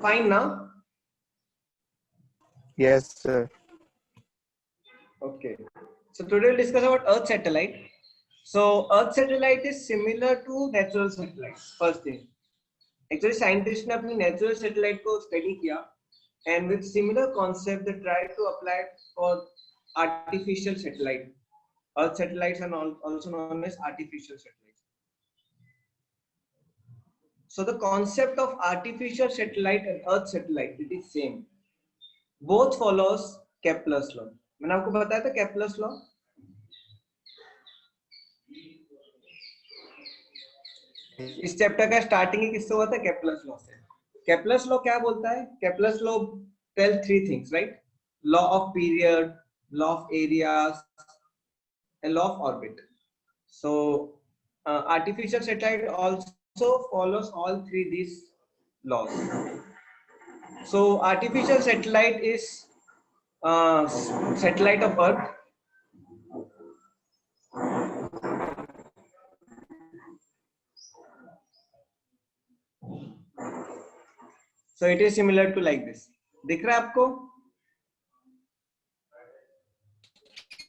Fine now? Yes, sir. Okay. So today we'll discuss about Earth satellite. So Earth satellite is similar to natural satellites. First thing. Actually scientists ने अपनी natural satellite को study किया and with similar concept they tried to apply it for artificial satellite. Earth satellites are also known as artificial satellites. So the concept of artificial satellite and Earth satellite it is same. Both follows Kepler's law. मैंने आपको बताया था Kepler's law. इस chapter का starting ही किससे हुआ था? Kepler's law से. Kepler's law क्या बोलता है? Kepler's law tell three things, right? Law of period, law of areas, and law of orbit. So artificial satellite also follows all three these laws. So artificial satellite is satellite of Earth. So it is similar to like this. दिख रहा है आपको?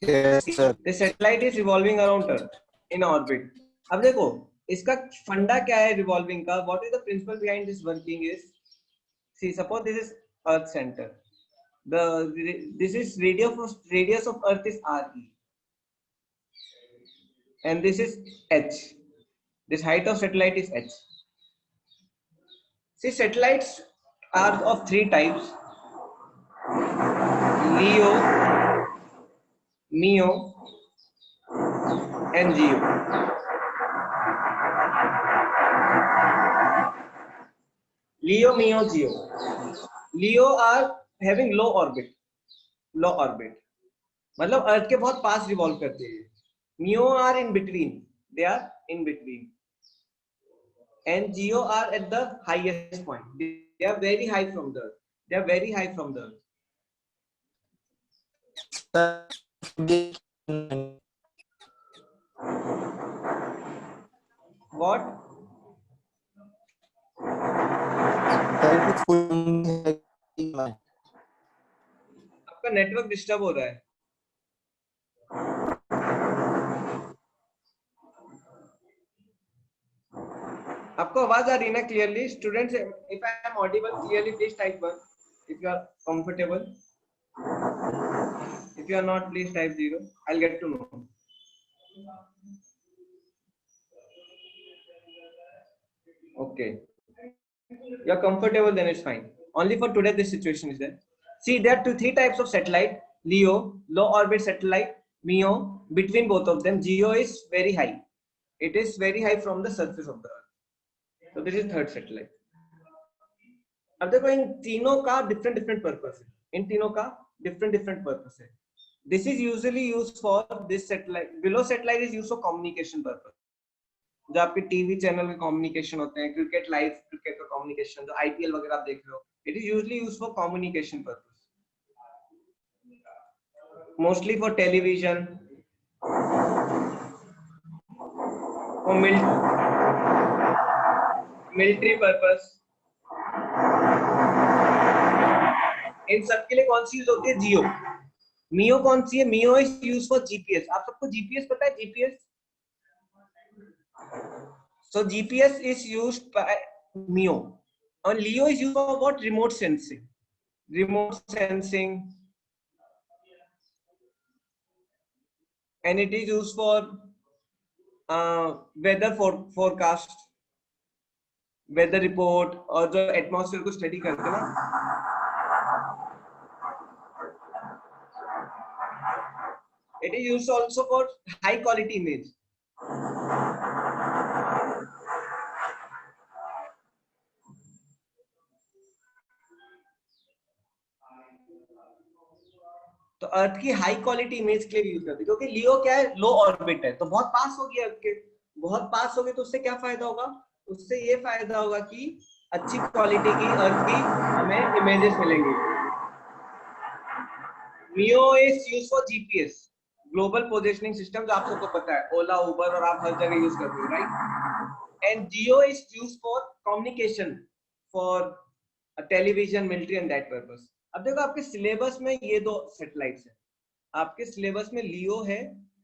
Yes, sir. The satellite is revolving around Earth in orbit. अब देखो इसका फंडा क्या है revolving का? What is the principle behind this working is? See, suppose this is Earth center. This is radius of Earth is RE, and this is H. This height of satellite is H. See, satellites are of three types: LEO, MEO, and GEO. LEO, MEO, GEO. LEO are having low orbit. Low orbit. मतलब अर्थ के बहुत पास revolve करते हैं. MEO are in between. They are in between. And GEO are at the highest point. They are very high from the Earth. They are very high from the Earth. What? आपका network disturb हो रहा है. आपको आवाज आ रही है ना clearly? Students, if I am audible clearly please type 1 if you are comfortable. If you are not, please type 0. I'll get to know. Okay, you are comfortable, then it's fine. Only for today this situation is there. See, there are three types of satellite: LEO, low orbit satellite; MEO, between both of them; GEO is very high. It is very high from the surface of the Earth. So this is third satellite. अब देखो इन तीनों का different purpose है. इन तीनों का different purpose है. This is usually used for this satellite. Below satellite is used for communication purpose. जो आपके टीवी चैनल में कम्युनिकेशन होते हैं, क्रिकेट लाइव क्रिकेट का कम्युनिकेशन, जो आईपीएल वगैरह आप देख रहे हो, it is usually used for communication purpose. Mostly for television, for military purpose. इन सब के लिए कौन सी यूज होती है? जियो. मियो कौन सी है? मियो इज यूज्ड फॉर जीपीएस. आप सबको जीपीएस पता है? GPS. So GPS is used by MEO, and LEO is used for what? Remote sensing. Remote sensing, and it is used for weather forecast, weather report, और जो atmosphere को study करते हैं ना. It is used also for high quality image. तो अर्थ की high quality image के लिए यूज करते हैं, क्योंकि लियो क्या है? लो ऑर्बिट है, तो बहुत पास हो गया अर्थ के. बहुत पास हो गए तो उससे क्या फायदा होगा? उससे ये फायदा होगा कि अच्छी क्वालिटी की अर्थ की हमें इमेजेस मिलेंगी. MEO is used for GPS, global positioning system, जो आप सबको पता है, ओला उबर और आप हर जगह यूज करते हो, right? And Jio is used for communication, for television, military and that purpose. अब देखो आपके सिलेबस में ये दो सैटेलाइट्स है, आपके सिलेबस में लियो है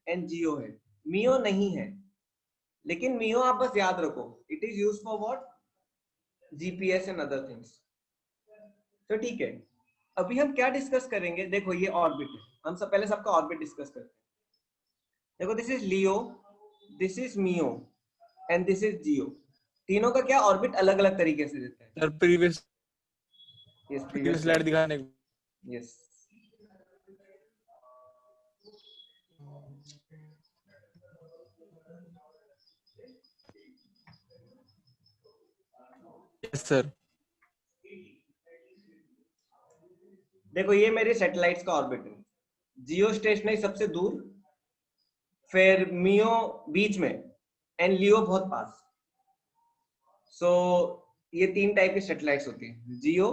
एंड जियो है, मियो नहीं है। लेकिन मियो आप बस याद रखो, it is used for what, GPS and other things. तो ठीक है, अभी हम क्या डिस्कस करेंगे, देखो ये ऑर्बिट है, हम सब पहले सबका ऑर्बिट डिस्कस करते हैं। देखो this is LEO, this is MEO and this is GEO. तीनों का क्या ऑर्बिट अलग अलग तरीके से देता है। Sir previous yes, previous slide दिखाने को। Yes, yes sir. देखो ये मेरे सैटेलाइट्स का ऑर्बिट है, जियो स्टेशनरी सबसे दूर, फिर मियो बीच में एंड लियो बहुत पास। सो ये तीन टाइप की सैटेलाइट्स होती हैं, जियो,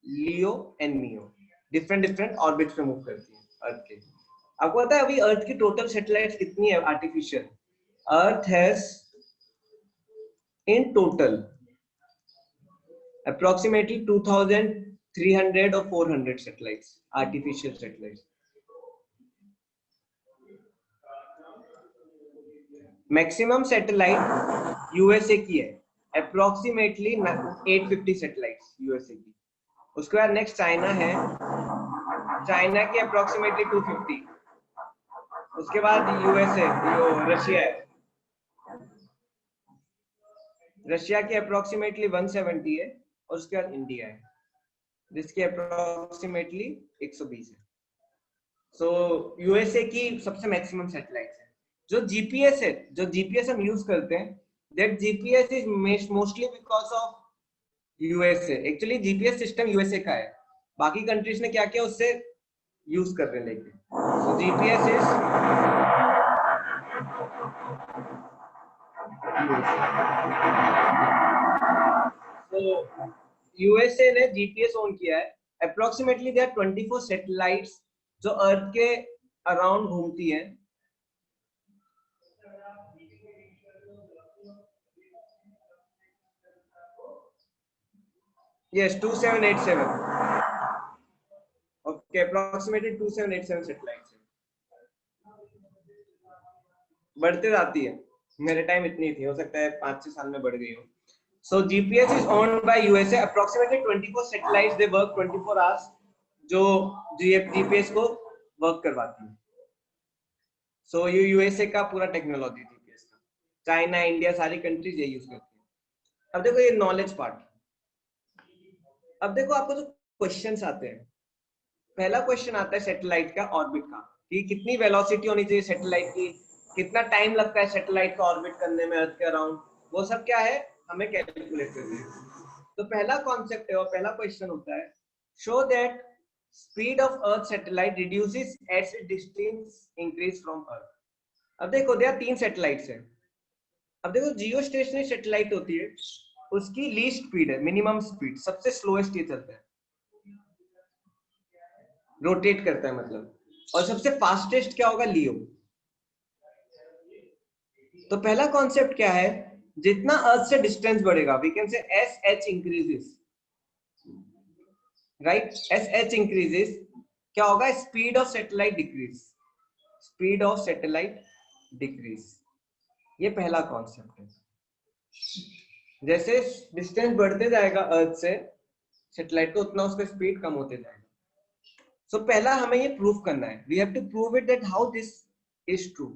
लियो एंड मियो, डिफरेंट डिफरेंट ऑर्बिट पे मूव करती हैं अर्थ के। आपको पता है अभी अर्थ की टोटल सैटेलाइट्स कितनी है artificial? Earth has in total approximately 2300 or 400 satellites, artificial satellites. Maximum satellite USA की है, अप्रोक्सीमेटली 850 सैटेलाइट्स यूएसए की। उसके बाद नेक्स्ट चाइना है, चाइना की अप्रोक्सीमेटली 250। उसके बाद यूएसए, जो रशिया है, रशिया की अप्रोक्सीमेटली 170 है। और उसके बाद इंडिया है जिसकी अप्रोक्सीमेटली 120 है। सो यूएसए की सबसे मैक्सिमम सैटेलाइट्स है। जो जीपीएस है, जो जीपीएस हम यूज करते हैं, that GPS is mostly because of USA. Actually GPS system USA का है, बाकी कंट्रीज ने क्या किया उससे यूज कर रहे हैं लेके। सो जीपीएस इज यूएसए ने जीपीएस ऑन किया है। अप्रोक्सीमेटली देयर 24 सैटेलाइट्स जो अर्थ के अराउंड घूमती हैं। Yes, 2787. Okay, approximately 2787 satellites है। बढ़ते जाती है, मेरे टाइम इतनी थी, हो सकता है 5-6 साल में बढ़ गई हो। So GPS is owned by USA. Approximately 24 satellites, they work 24 hours, जो GPS को वर्क करवाती है। So ये USA का पूरा टेक्नोलॉजी GPS का, चाइना, इंडिया, सारी कंट्रीज ये यूज करती है। अब देखो ये नॉलेज पार्ट। अब देखो आपको जो क्वेश्चंस आते हैं, पहला क्वेश्चन आता है सैटेलाइट का ऑर्बिट का, कि कितनी वेलोसिटी होनी चाहिए सैटेलाइट की, कितना टाइम लगता है सैटेलाइट का ऑर्बिट करने में अर्थ के अराउंड, वो सब क्या है हमें कैलकुलेट करना है। तो पहला कॉन्सेप्ट है और पहला क्वेश्चन होता है, show that speed of earth satellite reduces as distance increase from earth. अब देखो देयर 3 सैटेलाइट्स हैं। अब देखो जियो स्टेशनरी सैटेलाइट होती है, उसकी लीस्ट स्पीड है, मिनिमम स्पीड, सबसे स्लोएस्ट ये चलता है, रोटेट करता है मतलब। और सबसे फास्टेस्ट क्या होगा, लियो। तो पहला कॉन्सेप्ट क्या है, जितना अर्थ से डिस्टेंस बढ़ेगा, we can say as h increases, right, as h increases, क्या होगा, speed of satellite decrease, speed of satellite decrease. ये पहला कॉन्सेप्ट है। जैसे डिस्टेंस बढ़ते जाएगा अर्थ से सैटेलाइट को, उतना उसका स्पीड कम होते जाएगा। सो पहला हमें ये प्रूव करना है, we have to prove it that how this is true.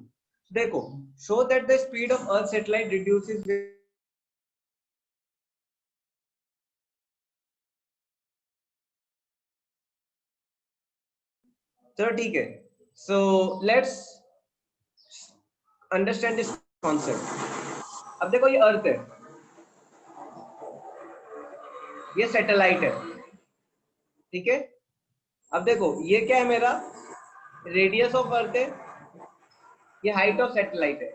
देखो, show that the speed of earth satellite reduces. चलो ठीक है, so let's understand this concept. अब देखो ये अर्थ है, ये सैटेलाइट है, ठीक है। अब देखो ये क्या है, मेरा रेडियस ऑफ अर्थ है, ये हाइट ऑफ सैटेलाइट है।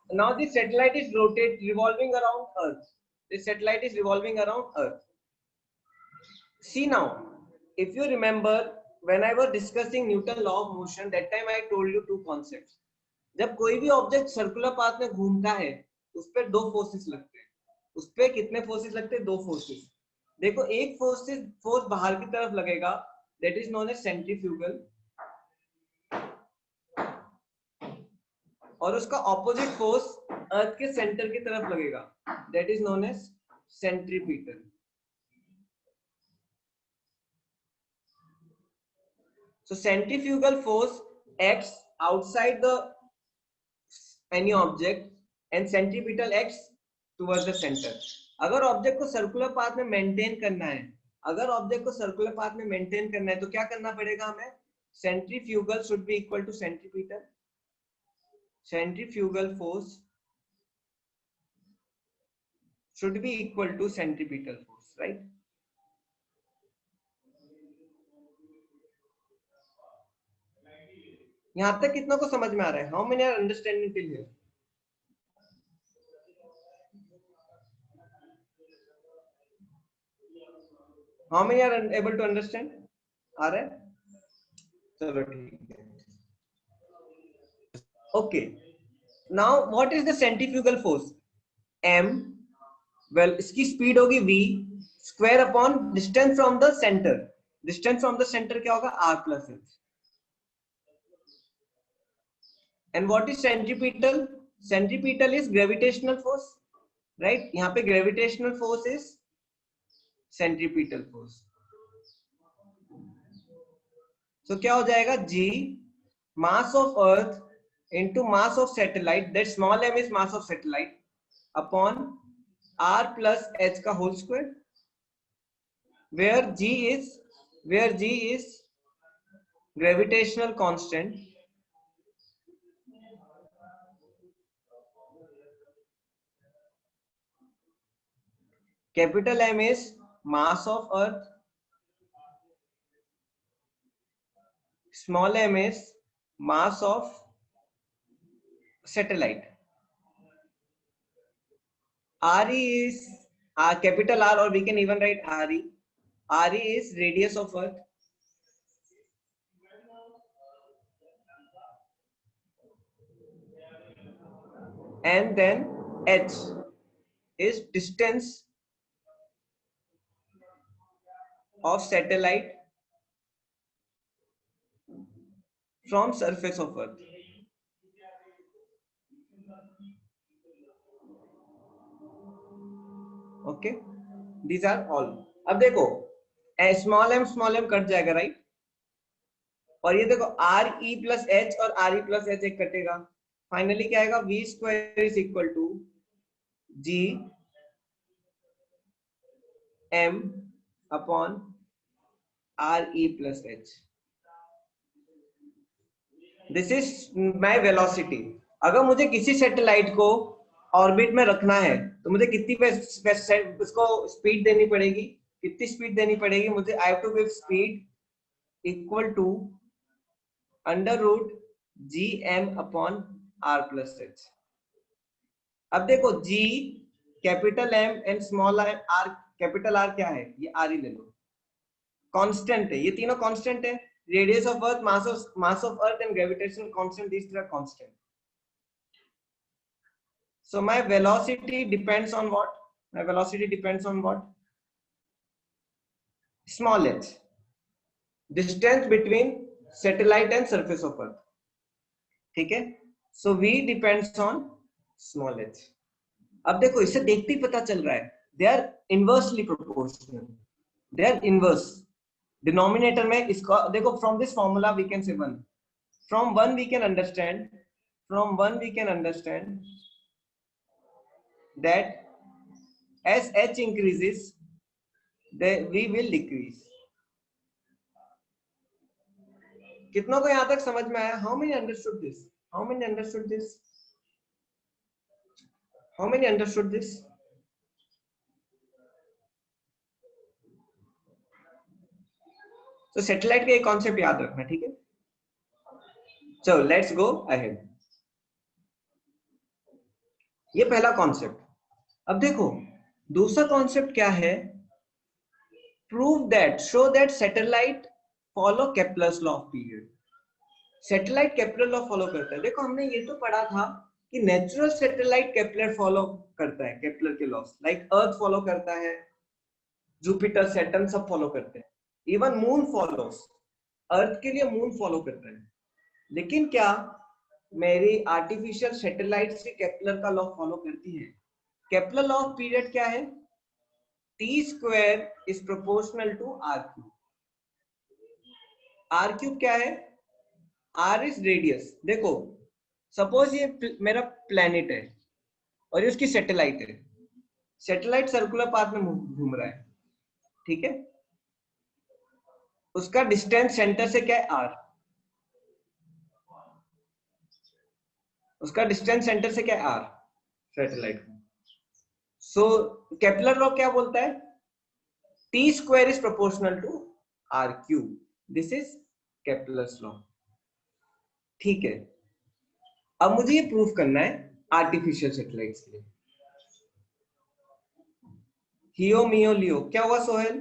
Now this satellite is revolving around earth. This satellite is revolving around earth. See now, if you remember when I was discussing Newton law of motion, that time I told you two concepts. जब कोई भी object circular path में घूमता है उस पर दो forces लगते हैं, उस पे कितने फोर्सेस लगते हैं? 2 फोर्सेस। देखो एक फोर्स बाहर की तरफ लगेगा, that is known as centrifugal, और उसका ऑपोजिट फोर्स अर्थ के सेंटर की तरफ लगेगा, that is known as centripetal. So centrifugal force acts outside the any object and centripetal acts towards the center. अगर ऑब्जेक्ट को सर्कुलर पाथ में मेंटेन करना है, तो क्या करना पड़ेगा हमें? Centrifugal should be equal to centripetal, centrifugal force should be equal to centripetal force, right? यहां तक कितना को समझ में आ रहा है? How many are understanding till here? How many are able to understand? आ रहा है? चलो ठीक है। Okay, now what is the centrifugal force? m, well इसकी स्पीड होगी v square upon distance from the centre. Distance from the centre क्या होगा? r plus h। And what is centripetal? Centripetal is gravitational force, right? यहाँ पे gravitational force is centripetal force. So क्या हो जाएगा? g mass of earth into mass of satellite, that small m is mass of satellite, upon r plus h का whole square, where g is gravitational constant, capital M is mass of earth, small m is mass of satellite, re is capital R, or we can even write re. Re is radius of earth, and then h is distance of satellite from surface of earth. Okay, these are all. अब देखो small m कट जाएगा, right? और ये देखो R E plus H और R E plus H एक कटेगा, फाइनली क्या आएगा? V square is equal to G M upon R E plus H. This is my velocity. अगर मुझे किसी सैटेलाइट को ऑर्बिट में रखना है तो मुझे कितनी उसको स्पीड देनी पड़ेगी? कितनी स्पीड देनी पड़ेगी मुझे? I have to give speed equal to under root G M upon R plus H. अब देखो G, capital M and small r, capital R क्या है? ये आर ही ले लो, कांस्टेंट है, ये तीनों कांस्टेंट है। Radius of earth, mass of earth and gravitational constant, these three are constant. So my velocity depends on what? My velocity depends on what? Small h, distance between satellite and surface of earth, ठीक है? So v depends on small h. अब देखो इससे देखते ही पता चल रहा है, they are inversely proportional, they are inverse. Denominator में इसका देखो, from this formula we can say 1, from 1 we can understand, that as h increases then we will decrease. कितनों को यहां तक समझ में आया? How many understood this? How many understood this? How many understood this? तो सैटेलाइट का एक कॉन्सेप्ट याद रखना, ठीक है? चलो लेट्स गो अहेड। ये पहला कॉन्सेप्ट। अब देखो दूसरा कॉन्सेप्ट क्या है? Prove that, show that satellite follow Kepler's law of period. Satellite Kepler law follow करता है। देखो हमने ये तो पढ़ा था कि नेचुरल सैटेलाइट केपलर फॉलो करता है, केपलर के लॉस, लाइक अर्थ फॉलो करता है, जुपिटर सैटर्न सब फॉलो करते हैं, इवन मून फॉलोस, अर्थ के लिए मून फॉलो करता है। लेकिन क्या मेरी आर्टिफिशियल सैटेलाइट से केपलर का लॉ फॉलो करती है? केपलर लॉ ऑफ पीरियड क्या है? T square is proportional to R cube. R cube क्या है? R is radius. देखो सपोज ये मेरा प्लेनेट है और ये उसकी सैटेलाइट है, सैटेलाइट सर्कुलर पाथ में घूम रहा है, ठीक है, उसका डिस्टेंस सेंटर से क्या है? आर। उसका डिस्टेंस सेंटर से क्या है? R, satellite. So Kepler law क्या बोलता है? T square is proportional to R cube. This is Kepler's law, ठीक है। अब मुझे ये प्रूफ करना है आर्टिफिशियल सैटेलाइट्स के लिए। हियो मियो लियो, क्या हुआ सोहेल?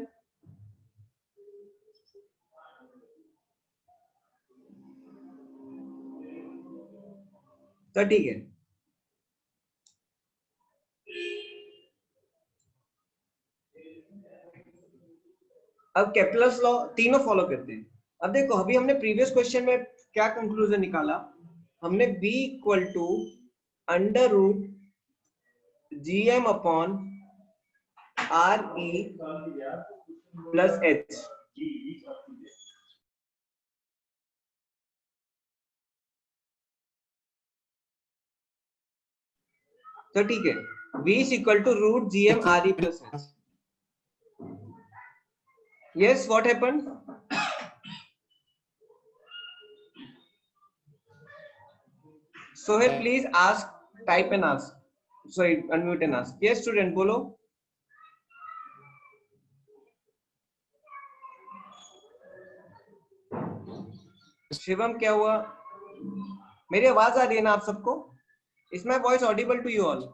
तो ठीक है, अब केपलर्स लॉ तीनों फॉलो करते हैं। अब देखो अभी हमने प्रीवियस क्वेश्चन में क्या कंक्लूजन निकाला? हमने v equal to under root gm upon R E plus H. तो ठीक है, v is equal to root gm R E plus H. Yes, what happened? Sohail, please ask, type and ask. Sorry, unmute and ask. Yes, student, बोलो। शिवम क्या हुआ? मेरी आवाज आ रही है ना आप सबको? Is my voice audible to you all?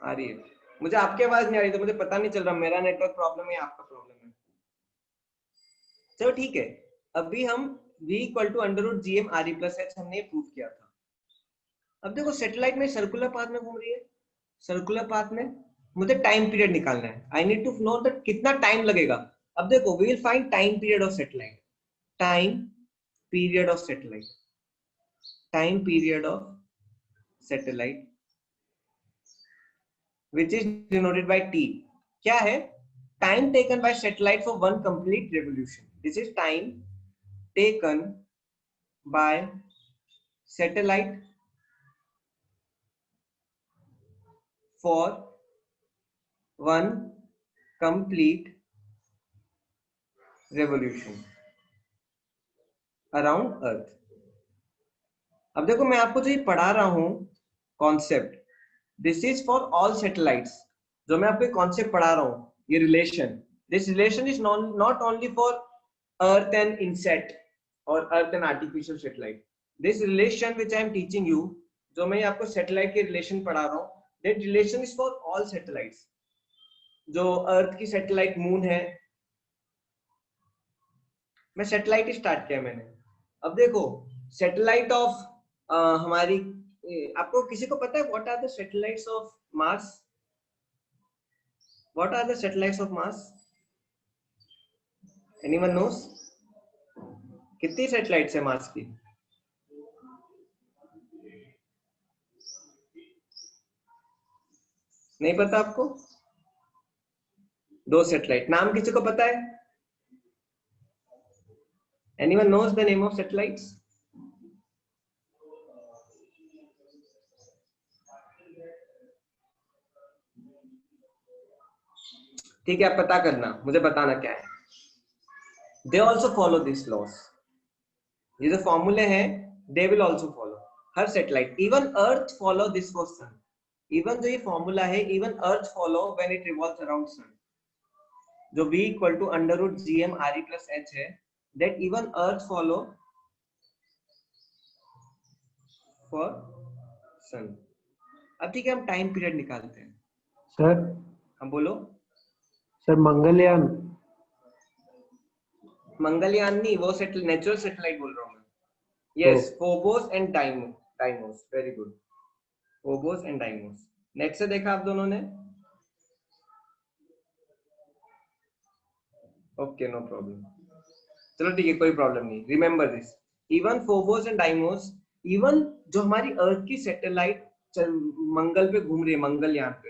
आ रही है। मुझे आपकी आवाज नहीं आ रही, तो मुझे पता नहीं चल रहा मेरा नेटवर्क प्रॉब्लम है या आपका प्रॉब्लम है। चलो ठीक है, अभी हम v equal to under root G M R E plus H हमने प्रूव किया था। अब देखो सैटेलाइट में सर्कुलर पाथ में घूम रही है, सर्कुलर पाथ में मुझे टाइम पीरियड निकालना है। I need to know that कितना टाइम लगेगा। अब देखो we will find time period of satellite, time period of satellite, time period of satellite which is denoted by t। क्या है? Time taken by satellite for one complete revolution। this is time taken by satellite for one complete revolution around earth। अब देखो मैं आपको जो ये पढ़ा रहा हूं concept, this is for all satellites. जो मैं आपको कॉन्सेप्ट पढ़ा रहा हूं, ये relation, this relation is not only for earth and INSAT और earth and artificial satellite. This relation which I am teaching you, जो मैं आपको सैटेलाइट के रिलेशन पढ़ा रहा हूं, that relation is for all satellites. जो अर्थ की सैटेलाइट मून है, मैं सैटेलाइट स्टार्ट किया मैंने। अब देखो सैटेलाइट ऑफ हमारी, आपको किसी को पता है what are the satellites of Mars? What are the satellites of Mars? Anyone knows? कितनी सैटेलाइट्स है मार्स की? नहीं पता आपको? 2 सैटेलाइट। नाम किसी को पता है? Anyone knows the name of satellites? ठीक है, आप पता करना, मुझे बताना क्या है। They also follow this laws. ये जो फॉर्मूले हैं दे विल ऑल्सो फॉलो। हर satellite, even Earth follow this for sun. Even जो ये फॉर्मूला है, even Earth follow when it revolves around sun. जो v equal to under root G M R E plus H है, that even Earth follow for सन। अब ठीक है, हम time period निकालते हैं। सर हम बोलो। सर मंगलयान। मंगलयान नहीं, वो नेचुरल सैटेलाइट बोल रहा हूँ मैं। Yes, Phobos and Deimos, very good, Phobos and Deimos. Next से देखा आप दोनों ने? ओके, नो प्रॉब्लम, चलो ठीक है, कोई प्रॉब्लम नहीं। Remember this, even Phobos and Deimos, even जो हमारी अर्थ की सैटेलाइट मंगल पे घूम रही है, मंगल यहाँ पे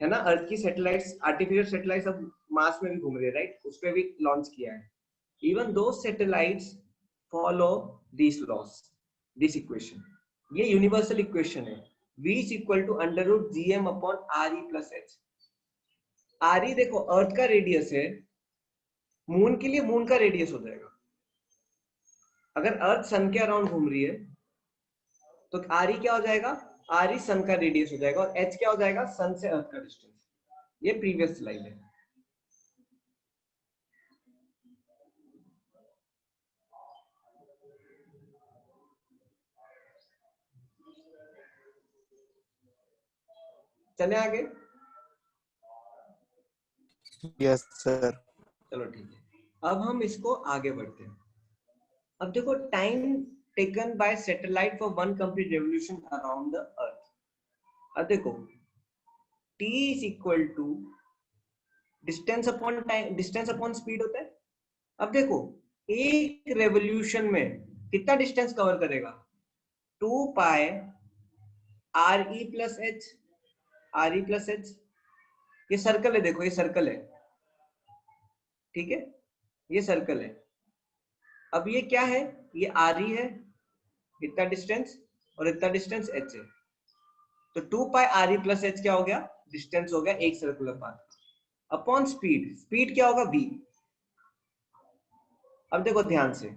है ना, अर्थ की सैटेलाइट्स, आर्टिफिशियल सैटेलाइट्स अब मार्स में भी घूम रही है, राइट, उस पे भी लॉन्च किया है। Even though satellites follow this loss, this equation, ये यूनिवर्सल इक्वेशन है, v is equal to under root gm upon re plus h। re देखो अर्थ का रेडियस है, मून के लिए मून का रेडियस हो जाएगा। अगर अर्थ सन के अराउंड घूम रही है तो re क्या हो जाएगा, re सन का रेडियस हो जाएगा, और h क्या हो जाएगा, सन से अर्थ का डिस्टेंस। ये प्रीवियस स्लाइड है। चले आगे? Yes, sir. चलो ठीक है, अब हम इसको आगे बढ़ते हैं। अब देखो, time taken by satellite for one complete revolution around the earth. अब देखो, t is equal to distance upon time, distance upon speed होता है। अब देखो, एक रेवोल्यूशन में कितना डिस्टेंस कवर करेगा, 2 पाई re plus H, re plus H. ये सर्कल है, देखो ये सर्कल है, ठीक है, ये सर्कल है। अब ये क्या है, ये re है, इतना डिस्टेंस, और इतना डिस्टेंस h है। तो 2 पाई re प्लस एच क्या हो गया, डिस्टेंस हो गया एक circular path, upon speed, speed क्या होगा, v। अब देखो ध्यान से,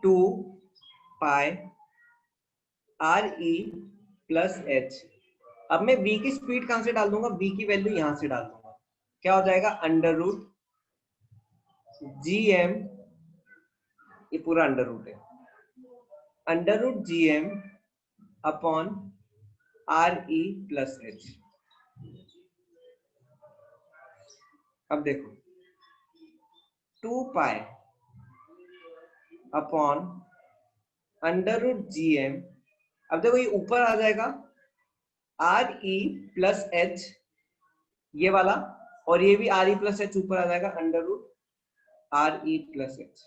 2 पाई re प्लस एच। अब मैं v की स्पीड कहां से डाल दूंगा, v की वैल्यू यहां से डाल दूंगा, क्या हो जाएगा, अंडर रूट gm, ये पूरा अंडर रूट है, under root gm upon re plus H. अब देखो, 2 pi upon under root gm, अब देखो ये ऊपर आ जाएगा re प्लस एच, ये वाला, और ये भी re प्लस एच ऊपर आ जाएगा, under root re plus H.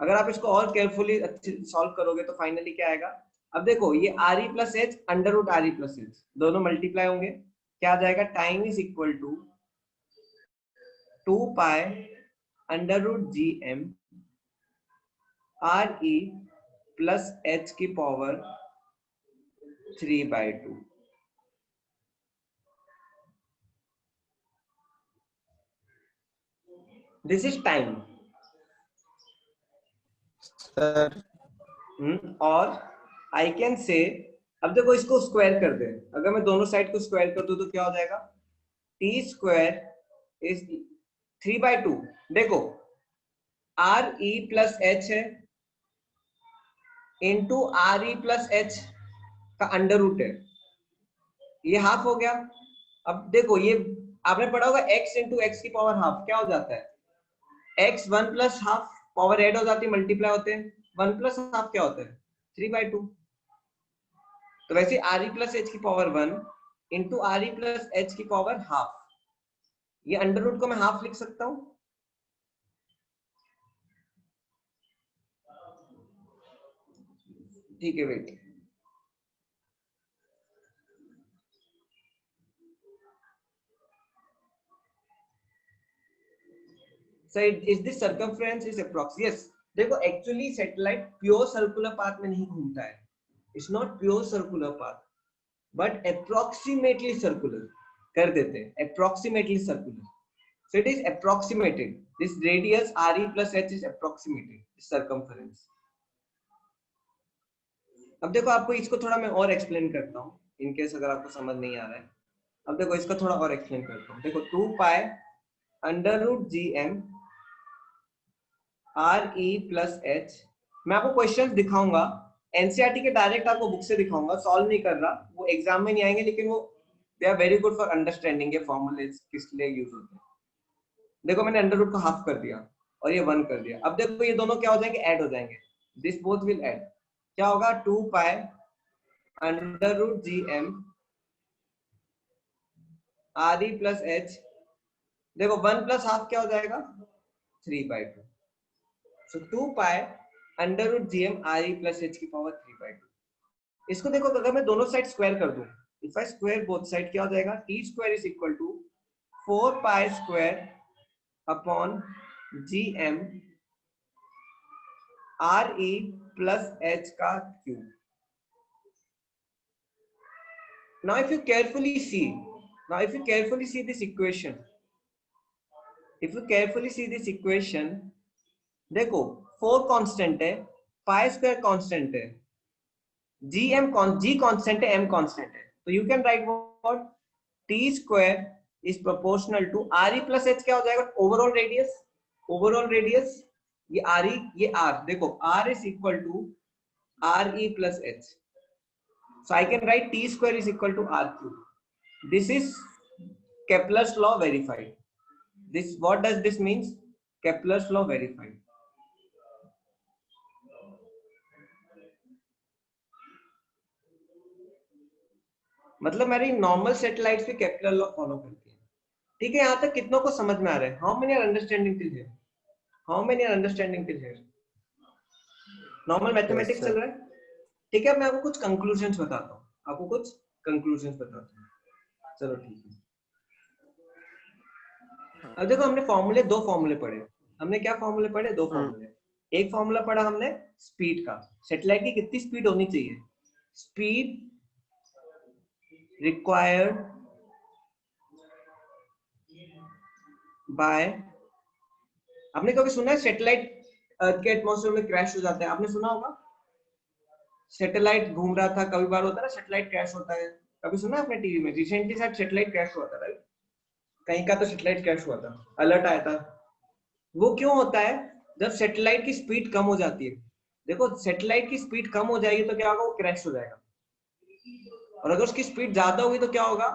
अगर आप इसको और केयरफुली अच्छे सॉल्व करोगे तो फाइनली क्या आएगा, अब देखो ये re plus H under root re plus H दोनों मल्टीप्लाई होंगे, क्या आ जाएगा, time is equal to 2 pi under root gm re plus H की power 3/2। This is time. Sir. और आई कैन से, अब देखो इसको स्क्वायर कर दे, अगर मैं दोनों साइड को स्क्वायर कर दूं तो क्या हो जाएगा, टी स्क्वायर इज 3/2। देखो re प्लस एच है इंटू re प्लस एच का अंडर रूट है, ये हाफ हो गया। अब देखो ये आपने पढ़ा होगा x इंटू एक्स की पावर हाफ क्या हो जाता है, x 1 plus half, power add हो जाती है, मल्टीप्लाई होते हैं, 1 प्लस हाफ क्या होता है, 3/2। तो वैसे re प्लस एच की power 1 into re plus H की पावर हाफ, ये अंडर रूट को मैं हाफ लिख सकता हूं। ठीक है, wait, so is this circumference is approx, yes। देखो actually satellite pure circular path में नहीं घूमता है, it's not pure circular path, but approximately circular कर देते हैं, approximately circular, so it is approximated, this radius re plus h is approximated circumference। अब देखो आपको इसको थोड़ा मैं और एक्सप्लेन करता हूँ, इन केस अगर आपको समझ नहीं आ रहा है। अब देखो इसका थोड़ा और एक्सप्लेन करता हूँ, देखो 2 pi under root gm re plus H, मैं आपको क्वेश्चन दिखाऊंगा, एनसीईआरटी के डायरेक्ट आपको बुक से दिखाऊंगा, सॉल्व नहीं कर रहा, वो एग्जाम में नहीं आएंगे, लेकिन वो they are very good for understanding, ये फॉर्मूलेज किस लिए यूज होते हैं। देखो मैंने अंडर रूट को हाफ कर दिया और ये 1 कर दिया, अब देखो ये दोनों क्या हो जाएंगे, ऐड हो जाएंगे, दिस बोथ विल ऐड, क्या होगा 2 pi under root G M R E plus H. देखो 1 प्लस हाफ क्या हो जाएगा 3/2। So 2 pi under root G M R E plus H की पावर 3/2। इसको देखो अगर मैं दोनों साइड स्क्वायर कर दूं, if I square both side क्या हो जाएगा T square is equal to 4 pi square upon ji M R E plus H का cube. Now if you carefully see, this equation, देखो 4 कांस्टेंट है, पाई स्क्वायर कांस्टेंट है, G constant है, M constant है, तो you can write what T square is proportional to R E plus H. क्या हो जाएगा ओवरऑल रेडियस, ये आर ई ये आर, देखो R is equal to R E plus H. So I can write t square is equal to r cube. This is Kepler's law verified. What does this means? Kepler's law verified. मतलब मेरी normal satellites भी Kepler law follow करती है। ठीक है, यहाँ तक कितनों को समझ में आ रहा है? How many are understanding till here? Normal mathematics चल रहा है? ठीक है, मैं आपको कुछ कंक्लूजन्स बताता हूँ, चलो ठीक है। अब देखो हमने दो फॉर्मूले पढ़े। हमने क्या फॉर्मूले पढ़े? दो फॉर्मूले। एक फॉर्मूला पढ़ा हमने स्पीड का, सैटेलाइट की कितनी स्पीड होनी चाहिए, स्पीड रिक्वायर्ड बाय, आपने कभी सुना है सैटेलाइट अर्थ के एटमॉस्फेयर में क्रैश हो जाता है? आपने सुना होगा, सैटेलाइट घूम रहा था, कभी बार होता है ना सैटेलाइट क्रैश होता है, कभी सुना है आपने टीवी में? रिसेंटली शायद सैटेलाइट क्रैश हुआ था, राइट? कहीं का तो सैटेलाइट क्रैश हुआ था, अलर्ट आया था। वो क्यों होता है? जब सैटेलाइट की स्पीड कम हो जाती है। देखो सैटेलाइट की स्पीड कम हो जाएगी तो क्या होगा, वो क्रैश हो जाएगा। और अगर उसकी स्पीड ज्यादा होगी तो क्या होगा,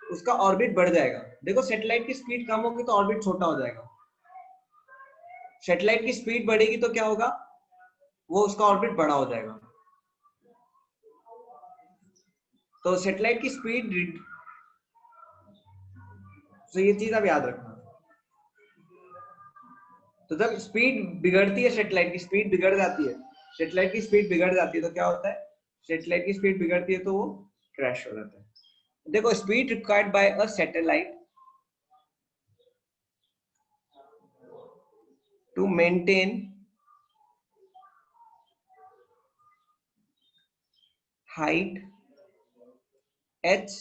उसका ऑर्बिट बढ़ जाएगा। देखो सैटेलाइट की स्पीड कम होगी तो ऑर्बिट छोटा हो जाएगा, सैटेलाइट की स्पीड बढ़ेगी तो क्या होगा, वो उसका ऑर्बिट बड़ा हो जाएगा। तो सैटेलाइट की स्पीड, तो ये चीज आप याद रखना। तो जब स्पीड बिगड़ती है, सैटेलाइट की स्पीड बिगड़ जाती है, तो क्या होता है, सैटेलाइट की स्पीड बिगड़ती है तो वो क्रैश हो जाता है। देखो speed required by a satellite to maintain height h,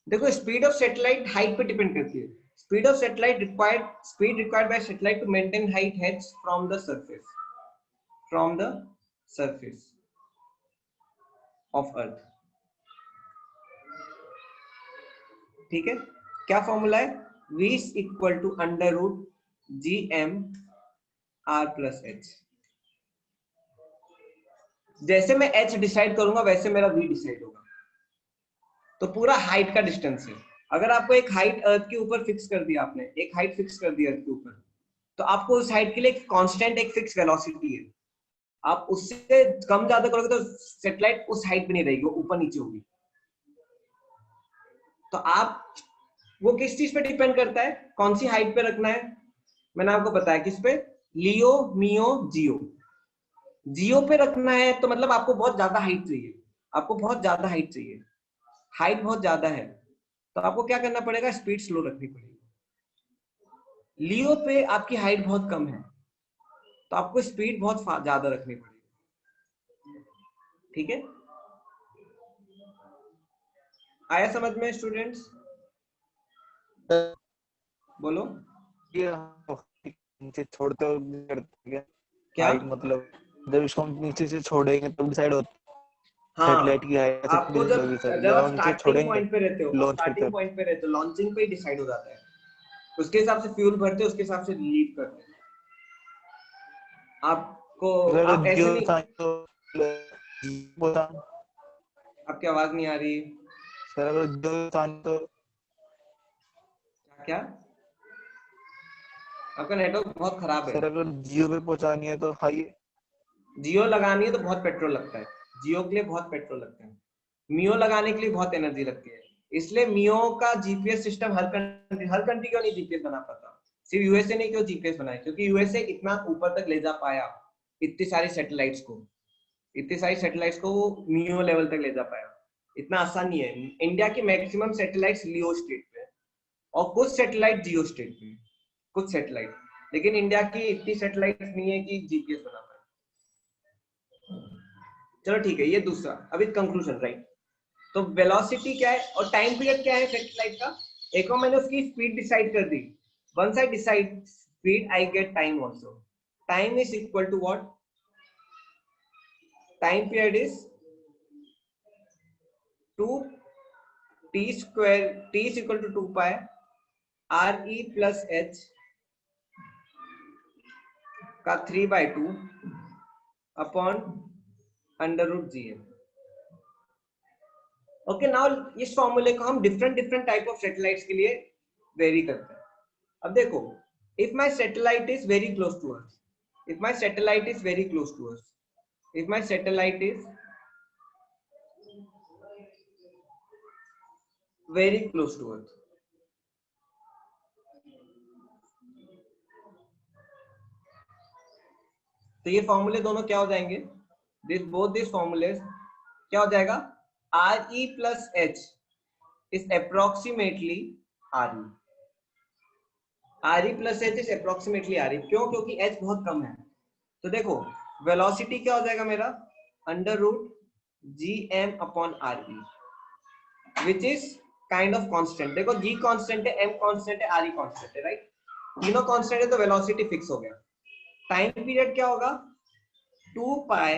देखो स्पीड ऑफ सैटेलाइट हाइट पे डिपेंड करती है। Speed required by satellite to maintain height h from the surface of Earth. ठीक है, क्या फॉर्मूला है? v is equal to under root G M R plus H. जैसे मैं h डिसाइड करूंगा वैसे मेरा v डिसाइड होगा। तो पूरा हाइट का डिस्टेंस है। अगर आपको एक हाइट अर्थ के ऊपर फिक्स कर दिया, आपने एक हाइट फिक्स कर दी अर्थ के ऊपर, तो आपको उस हाइट के लिए एक कांस्टेंट, एक फिक्स वेलोसिटी है। आप उससे कम ज्यादा करोगे तो सैटेलाइट उस हाइट पे नहीं रहेगी, वो ऊपर नीचे होगी। तो आप, वो किस चीज पे डिपेंड करता है, कौन सी हाइट पे रखना है? मैंने आपको बताया किस पे, लियो मियो जियो पे रखना है तो मतलब आपको बहुत ज्यादा हाइट चाहिए, हाइट बहुत ज्यादा है, तो आपको क्या करना पड़ेगा, स्पीड स्लो रखनी पड़ेगी। लियो पे आपकी हाइट बहुत कम है तो आपको स्पीड बहुत ज्यादा रखनी पड़ेगी। ठीक है, आया समझ में स्टूडेंट्स? बोलो नीचे छोड़ते हो क्या? क्या? हाइट मतलब जब इसको हम नीचे से छोड़ेंगे तब डिसाइड होता है हाँ, सैटेलाइट की हाइट ऐसे आपको डिसाइड होगी सर, जब आप हम नीचे स्टार्टिंग छोड़ेंगे पॉइंट पे रहते हो, लॉन्च करते हैं। लॉन्चिंग पे ही डिसाइड हो जाता है। उसके हिसाब से फ्यूल भरते हैं, उसके हिसाब से लीव करते हैं। आपको अगर आप ऐसे जियो नहीं, आपकी आवाज नहीं आ रही। सर अगर जियो तो क्या? आपका नेटवर्क बहुत खराब है। सर अगर जियो पे पहुंचानी है तो हाई जियो लगानी है तो बहुत पेट्रोल लगता है, जियो के लिए बहुत पेट्रोल लगता है, मियो लगाने के लिए बहुत एनर्जी लगती है, इसलिए मियो का जीपीएस सिस्टम हर कंट्री क्यों नहीं जीपीएस बना पाता, सिर्फ यूएसए ने क्यों जीपीएस बनाया, क्योंकि यूएसए इतना ऊपर तक ले जा पाया इतनी सारी सैटेलाइट्स को वो मियो लेवल तक ले जा पाया, इतना आसान नहीं है। इंडिया की मैक्सिमम सैटेलाइट्स लियो स्टेट पे और कुछ सैटेलाइट जियो स्टेट पे, कुछ सैटेलाइट, लेकिन इंडिया की इतनी सैटेलाइट नहीं है कि जीपीएस बना पाए। चलो ठीक है, ये दूसरा। अभी कंक्लूजन, राइट? तो वेलोसिटी क्या है और टाइम पीरियड क्या है सैटेलाइट का, एक मैंने उसकी स्पीड डिसाइड कर दी, once I decide speed I get time also, time is equal to what, time period is 2 t square, t is equal to 2 pi re plus h का 3/2 upon under root gm। Okay, now इस फॉर्मूले को हम different type of satellites के लिए very करते हैं। अब देखो, if my satellite is very close to Earth, if my satellite is very close to Earth, if my satellite is very close to Earth, तो ये फॉर्मूले दोनों क्या हो जाएंगे, बोथ दिस फॉर्मूलेस क्या हो जाएगा, are E plus H is approximately R E, are E plus H is approximately R E, क्यों, क्योंकि एच बहुत कम है। तो देखो वेलोसिटी क्या हो जाएगा मेरा, under root G M upon R E, which is kind of constant. देखो जी कांस्टेंट है, एम कांस्टेंट है, आर ई कांस्टेंट है, राइट? तीनों कांस्टेंट है तो वेलोसिटी फिक्स हो गया। टाइम पीरियड क्या होगा, 2 पाई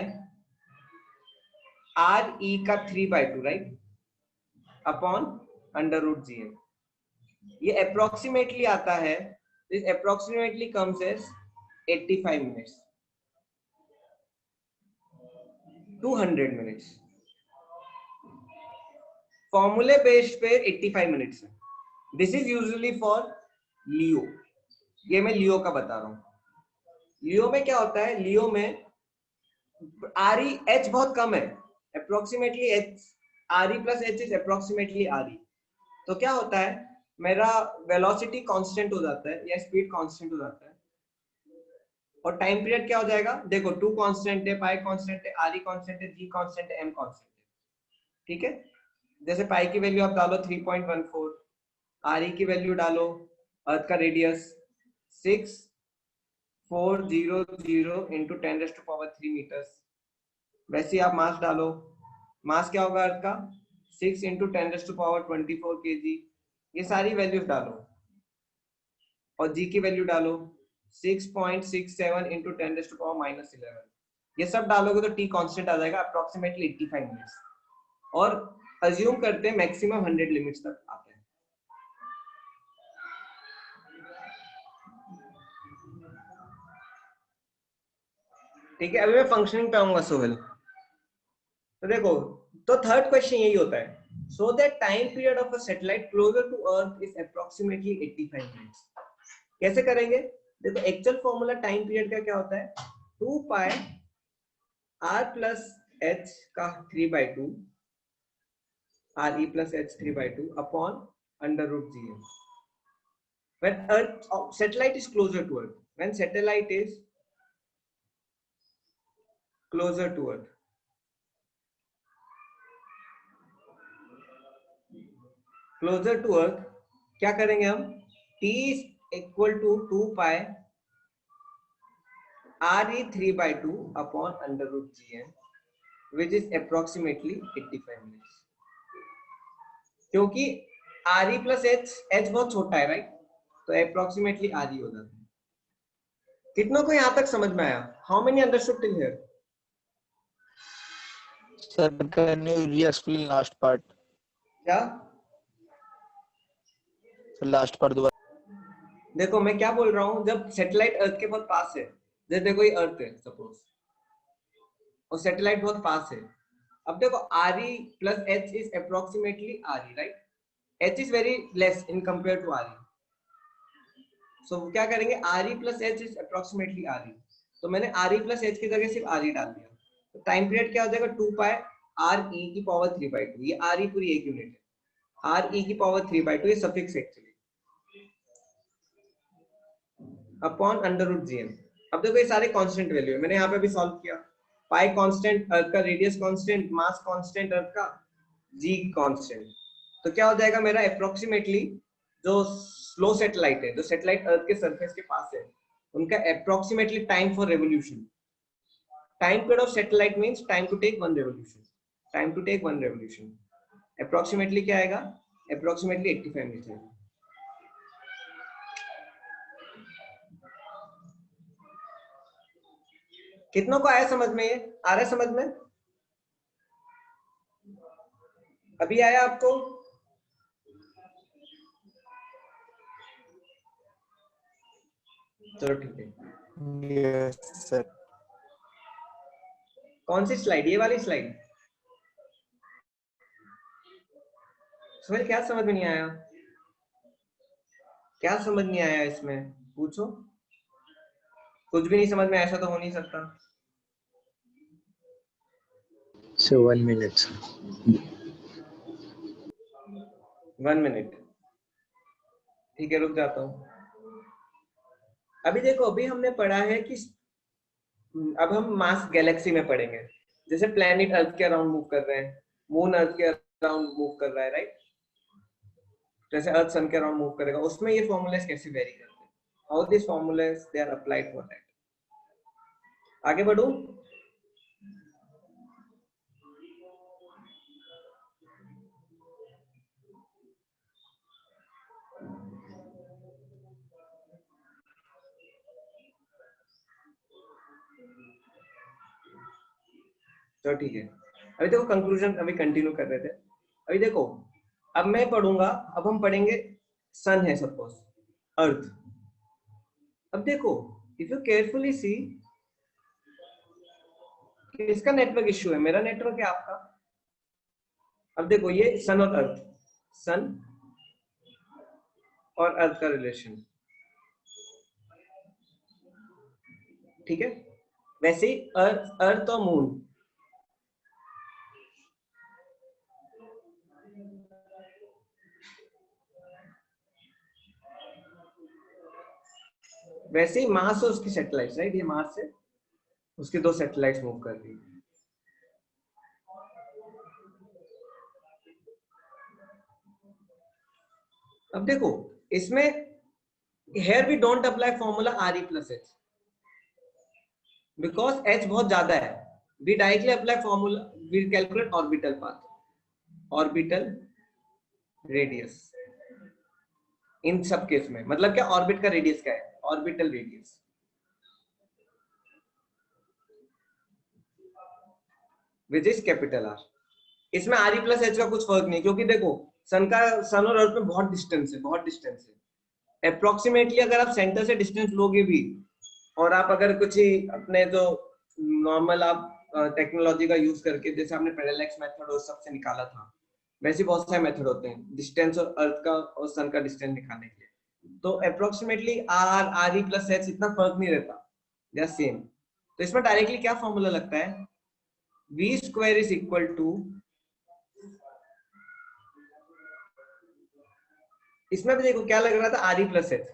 आर ई का 3/2, right, upon under root G M. ये अप्रोक्सीमेटली आता है, this approximately comes as 85 minutes, 200 minutes. फॉर्मूले बेस्ड पे 85 मिनट्स है। This is usually for LEO, ये मैं लियो का बता रहा हूं। लियो में क्या होता है, लियो में आर ई एच बहुत कम है, approximately H, are E plus H is approximately R E. तो क्या होता है, मेरा वेलोसिटी कांस्टेंट हो जाता है या स्पीड कांस्टेंट हो जाता है, और टाइम पीरियड क्या हो जाएगा, देखो 2 कांस्टेंट है, पाई कांस्टेंट है, आर ई कांस्टेंट है, जी कांस्टेंट है, एम कांस्टेंट है, ठीक है? जैसे पाई की वैल्यू आप डालो 3.14, आर ई की वैल्यू डालो, अर्थ का रेडियस 6400 into 10⁻³ मीटर्स, वैसे आप मास डालो, मास क्या होगा अर्थ का, 6 into 10⁻24 kg, ये सारी वैल्यूज डालो, और जी की वैल्यू डालो 6.67 into 10⁻⁻11, ये सब डालोगे तो टी कांस्टेंट आ जाएगा अप्रोक्सीमेटली 85 मिनट्स, और अज्यूम करते हैं मैक्सिमम 100 लिमिट्स तक आते हैं। ठीक है, अभी मैं फंक्शनिंग पे आऊंगा सोहेल। तो देखो, तो थर्ड क्वेश्चन यही होता है, so that time period of a satellite closer to Earth is approximately 85 minutes. कैसे करेंगे, देखो एक्चुअल फॉर्मूला टाइम पीरियड का क्या होता है, 2 पाई आर प्लस एच का 3/2 R E plus H 3/2 upon under root G M. When Earth satellite is closer to Earth, when satellite is closer to Earth, closer to Earth क्या करेंगे हम, T is equal to 2 pi RE 3/2 upon under root GM, which is approximately 85 minutes। क्योंकि RE plus H बहुत छोटा है, right? तो approximately RE हो जाता है। कितनों को यहाँ तक समझ में आया? How many understood till here? Sir, can you re-explain last part? क्या? Sir, last part दोबारा। देखो मैं क्या बोल रहा हूँ, जब सैटेलाइट अर्थ के बहुत पास है, जैसे देखो ये अर्थ है सपोज, और सैटेलाइट बहुत पास है, अब देखो RE plus H is approximately RE, right? H is very less in compared to RE, so क्या करेंगे, RE plus H is approximately RE, तो मैंने आर ई प्लस एच की जगह सिर्फ आर ई डाल दिया। तो टाइम पीरियड क्या हो जाएगा 2 पाई आर ई की पावर 3/2। ये आर ई पूरी एक यूनिट है, आर ई की पावर 3/2 ये suffix actually upon under root G M. अब देखो ये सारे कांस्टेंट वैल्यू है, मैंने यहाँ पे भी सॉल्व किया। पाई कांस्टेंट अर्थ का, रेडियस कांस्टेंट, मास कांस्टेंट अर्थ का, जी कांस्टेंट। तो क्या हो जाएगा मेरा अप्रोक्सीमेटली जो स्लो सैटेलाइट है, जो सैटेलाइट अर्थ के सरफेस के पास है, उनका approximately time for revolution, time period of satellite means time to take one revolution, time to take one revolution approximately क्या आएगा, अप्रोक्सीमेटली 85 मिनट। कितनों को आया समझ में? ये आ रहा है समझ में? अभी आया आपको? चलो ठीक है। Yes sir. कौन सी स्लाइड? ये वाली स्लाइड? सुहेल क्या समझ में नहीं आया? क्या समझ नहीं आया इसमें? पूछो। कुछ भी नहीं समझ में, ऐसा तो हो नहीं सकता। So 1 minute. 1 मिनट ठीक है, रुक जाता हूँ। अभी देखो, अभी हमने पढ़ा है कि अब हम मास गैलेक्सी में पढ़ेंगे। जैसे प्लैनेट अर्थ के अराउंड मूव कर रहे हैं, मून अर्थ के अराउंड मूव कर रहा है, राइट? जैसे अर्थ सन के अराउंड मूव करेगा, उसमें ये फॉर्मूलाज कैसे वेरी करते हैं, how this formulas they are applied for that. आगे बढ़ूं? चलो ठीक है। अभी देखो कंक्लूजन अभी कंटिन्यू कर रहे थे। अभी देखो, अब मैं पढ़ूंगा, अब हम पढ़ेंगे सन है सपोज, अर्थ। अब देखो, इफ यू केयरफुली सी, किसका नेटवर्क इश्यू है? मेरा नेटवर्क है, आपका? अब देखो ये सन और अर्थ, सन और अर्थ का रिलेशन, ठीक है? वैसे ही अर्थ और मून, वैसे ही मार्स और उसकी सैटेलाइट्स, राइट? ये मार्स है, उसके 2 सैटेलाइट्स मूव कर रही है। अब देखो इसमें here we don't apply formula Re plus H because H बहुत ज्यादा है। We directly apply formula, we calculate orbital path, orbital radius इन सब केस में। मतलब क्या, ऑर्बिट का रेडियस क्या है? Orbital radius. Which is capital R. इसमें आर ई प्लस एच का कुछ फर्क नहीं, क्योंकि देखो सन और अर्थ में बहुत डिस्टेंस है, बहुत डिस्टेंस है। अप्रोक्सीमेटली अगर आप सेंटर से डिस्टेंस लोगे भी, और आप अगर कुछ ही अपने जो नॉर्मल आप टेक्नोलॉजी का यूज करके, जैसे आपने पैरेलैक्स मेथड और सबसे निकाला था, वैसे बहुत सारे मेथड होते हैं डिस्टेंस और अर्थ का और सन का डिस्टेंस निकालने के लिए। तो approximately are E plus H इतना फर्क नहीं रहता, दे आर सेम। तो इसमें डायरेक्टली क्या फॉर्मूला लगता है? v square is equal to, इसमें भी देखो क्या लग रहा था, आर ई प्लस एच।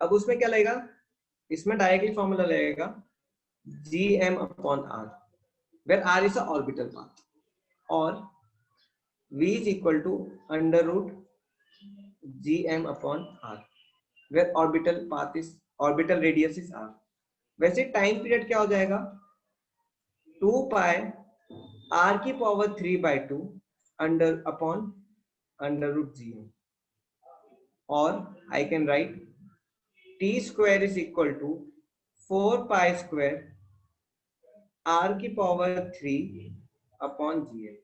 अब उसमें क्या लगेगा? इसमें डायरेक्टली फॉर्मूला लगेगा G M upon R, where R is a orbital path, और v is equal to under root G M upon R, where orbital path is, orbital radius is R. वैसे time period क्या हो जाएगा? 2 pi R की power 3/2 under upon under root G M, और I can write t square is equal to 4 pi square r की पावर 3 अपॉन जी एम,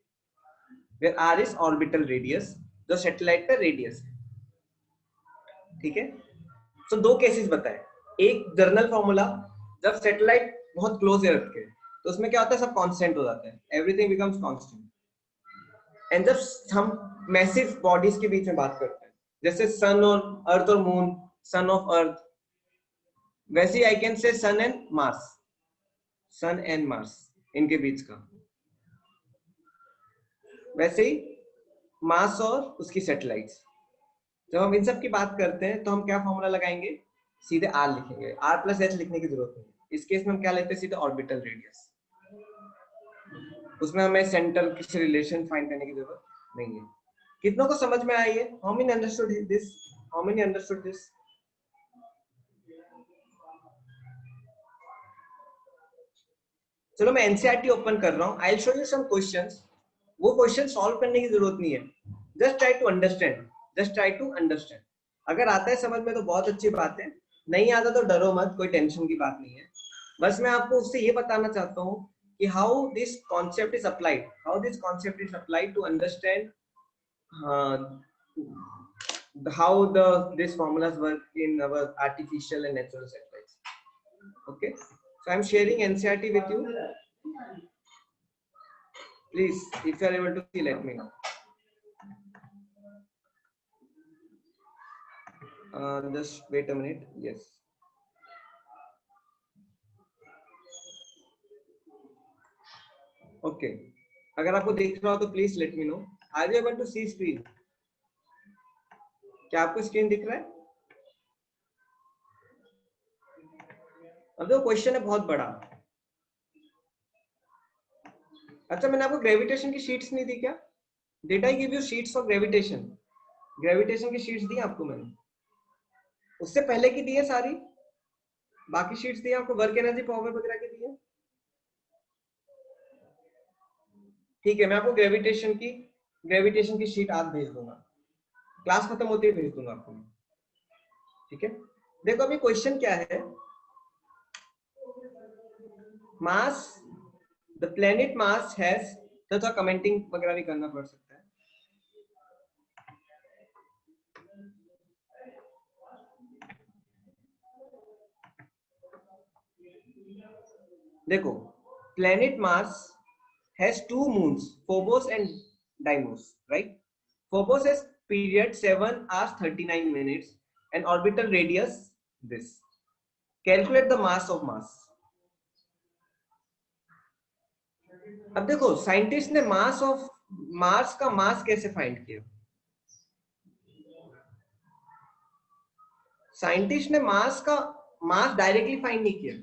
where r is orbital radius, जो सैटेलाइट का रेडियस है, ठीक है? तो 2 केसेस बताए। एक जर्नल फॉर्मूला, जब सैटेलाइट बहुत क्लोज है अर्थ के, तो उसमें क्या होता है, सब कांस्टेंट हो जाता है, एवरीथिंग बिकम्स कांस्टेंट। एंड जब हम मैसिव बॉडीज के बीच में बात करते हैं, जैसे सन और अर्थ और मून, सन ऑफ अर्थ, वैसे I can say sun and Mars, sun and Mars इनके बीच का। वैसे ही मास और उसकी सैटेलाइट्स, जब हम इन सब की बात करते हैं तो हम क्या फॉर्मूला लगाएंगे, सीधे आर लिखेंगे, आर प्लस एच लिखने की जरूरत नहीं है। इस केस में हम क्या लेते हैं, सीधे ऑर्बिटल रेडियस, उसमें हमें सेंटर किसी रिलेशन फाइंड करने की जरूरत नहीं है। कितनों को समझ में आई है? How many understood this? How many understood this? चलो मैं एनसीईआरटी ओपन कर रहा हूं, I will show you some questions. वो क्वेश्चन सॉल्व करने की जरूरत नहीं है, just try to understand, just try to understand. अगर आता है समझ में तो बहुत अच्छी बात है, नहीं आता तो डरो मत, कोई टेंशन की बात नहीं है। बस मैं आपको उससे ये बताना चाहता हूँ कि how this concept is applied, how this concept is applied to understand how these formulas work in our artificial and natural satellites. Okay, so I'm sharing NCERT with you. Please, if you are able to see, let me know. Just wait a minute. Yes. Okay. अगर आपको दिख रहा हो तो please let me know. Are you able to see screen? क्या आपको screen दिख रहा है? अब देखो क्वेश्चन है बहुत बड़ा। अच्छा, मैंने आपको ग्रेविटेशन की शीट्स नहीं दी क्या? Did I give you sheets for gravitation? Gravitation की शीट्स दी आपको मैंने, उससे पहले की दी है सारी, बाकी शीट्स दी आपको, वर्क एनर्जी पावर वगैरह की दी है। ठीक है, मैं आपको ग्रेविटेशन की शीट आज भेज दूंगा, क्लास खत्म होते ही भेज दूंगा आपको। ठीक है, देखो अभी क्वेश्चन क्या है। मास, द प्लेनेट मास हैज, तो थोड़ा कमेंटिंग वगैरह भी करना पड़ सकता है। देखो, planet mass has two moons, Phobos and Deimos, right? Phobos has period 7 hours 39 minutes and orbital radius this. Calculate the mass of Mars. अब देखो साइंटिस्ट ने मास ऑफ मार्स का मास कैसे फाइंड किया? साइंटिस्ट ने मास का मास डायरेक्टली फाइंड नहीं किया।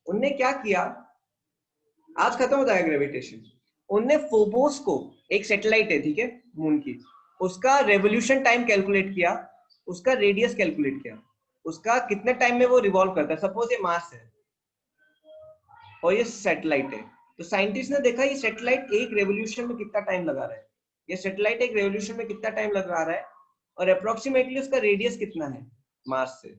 उनने क्या किया, आज खत्म हो जाएगा ग्रेविटेशन, उनने फोबोस को, एक सैटेलाइट है ठीक है मून की, उसका रेवोल्यूशन टाइम कैलकुलेट किया, उसका रेडियस कैलकुलेट किया, उसका कितने टाइम में वो रिवॉल्व करता है। सपोज ये मास है और ये सैटेलाइट है, तो साइंटिस्ट ने देखा ये सैटेलाइट एक रेवोल्यूशन में कितना टाइम लगा रहा है, ये सैटेलाइट एक रेवोल्यूशन में कितना टाइम लगा रहा है, और अप्रोक्सीमेटली उसका रेडियस कितना है मास से।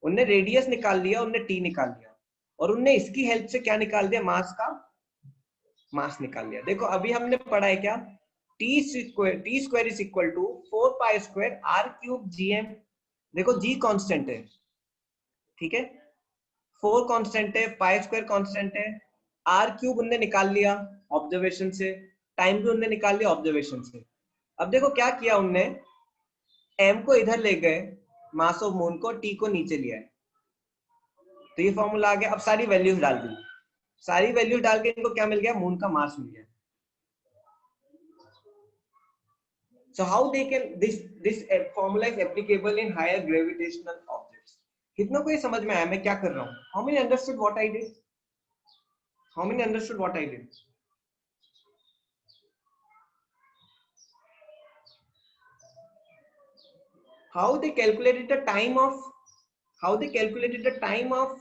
उनने रेडियस निकाल लिया, उनने टी निकाल लिया, और उनने इसकी हेल्प से क्या निकाल दिया, मास का मास निकाल लिया। देखो अभी हमने पढ़ा है क्या, T square is equal to 4 pi square R cube GM. देखो जी कांस्टेंट है, ठीक है, 4 कांस्टेंट है, पाई स्क्वायर कांस्टेंट है, आर क्यूब उनने निकाल लिया ऑब्जर्वेशन से, टाइम भी उनने निकाल लिया ऑब्जर्वेशन से। अब देखो क्या किया उनने, एम को इधर ले गए, मास ऑफ मून को, टी को नीचे लिया है, तो ये फॉर्मूला आ गया। अब सारी वैल्यूज डाल दी, सारी वैल्यू डाल के इनको क्या मिल गया, मून का मास मिल गया। So how they can this formula is applicable in higher gravitational objects. कितनों को ये समझ में आया मैं क्या कर रहा हूँ? How many understood what I did? How many understood what I did? How they calculated the time of, how they calculated the time of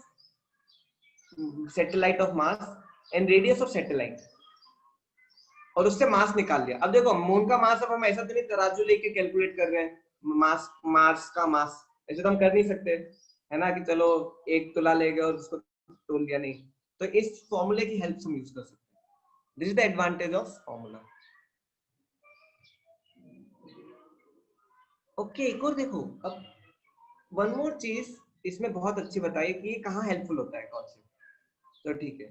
satellite of Mars and radius of satellite, और उससे मास निकाल लिया। अब देखो moon का मास, अब हम ऐसा तो नहीं तराजू लेके कैलकुलेट कर रहे हैं मास, मार्स का मास, ऐसे तो हम कर नहीं सकते है ना, कि चलो 1 तुला ले गए और उसको तोल लिया, नहीं। तो इस फॉर्मूले की हेल्प से हम यूज कर सकते हैं। This is the advantage of formula. Okay, एक और देखो, अब वन मोर चीज इसमें बहुत अच्छी बताई कि ये कहाँ हेल्पफुल होता है कॉन्सेप्ट। तो ठीक है,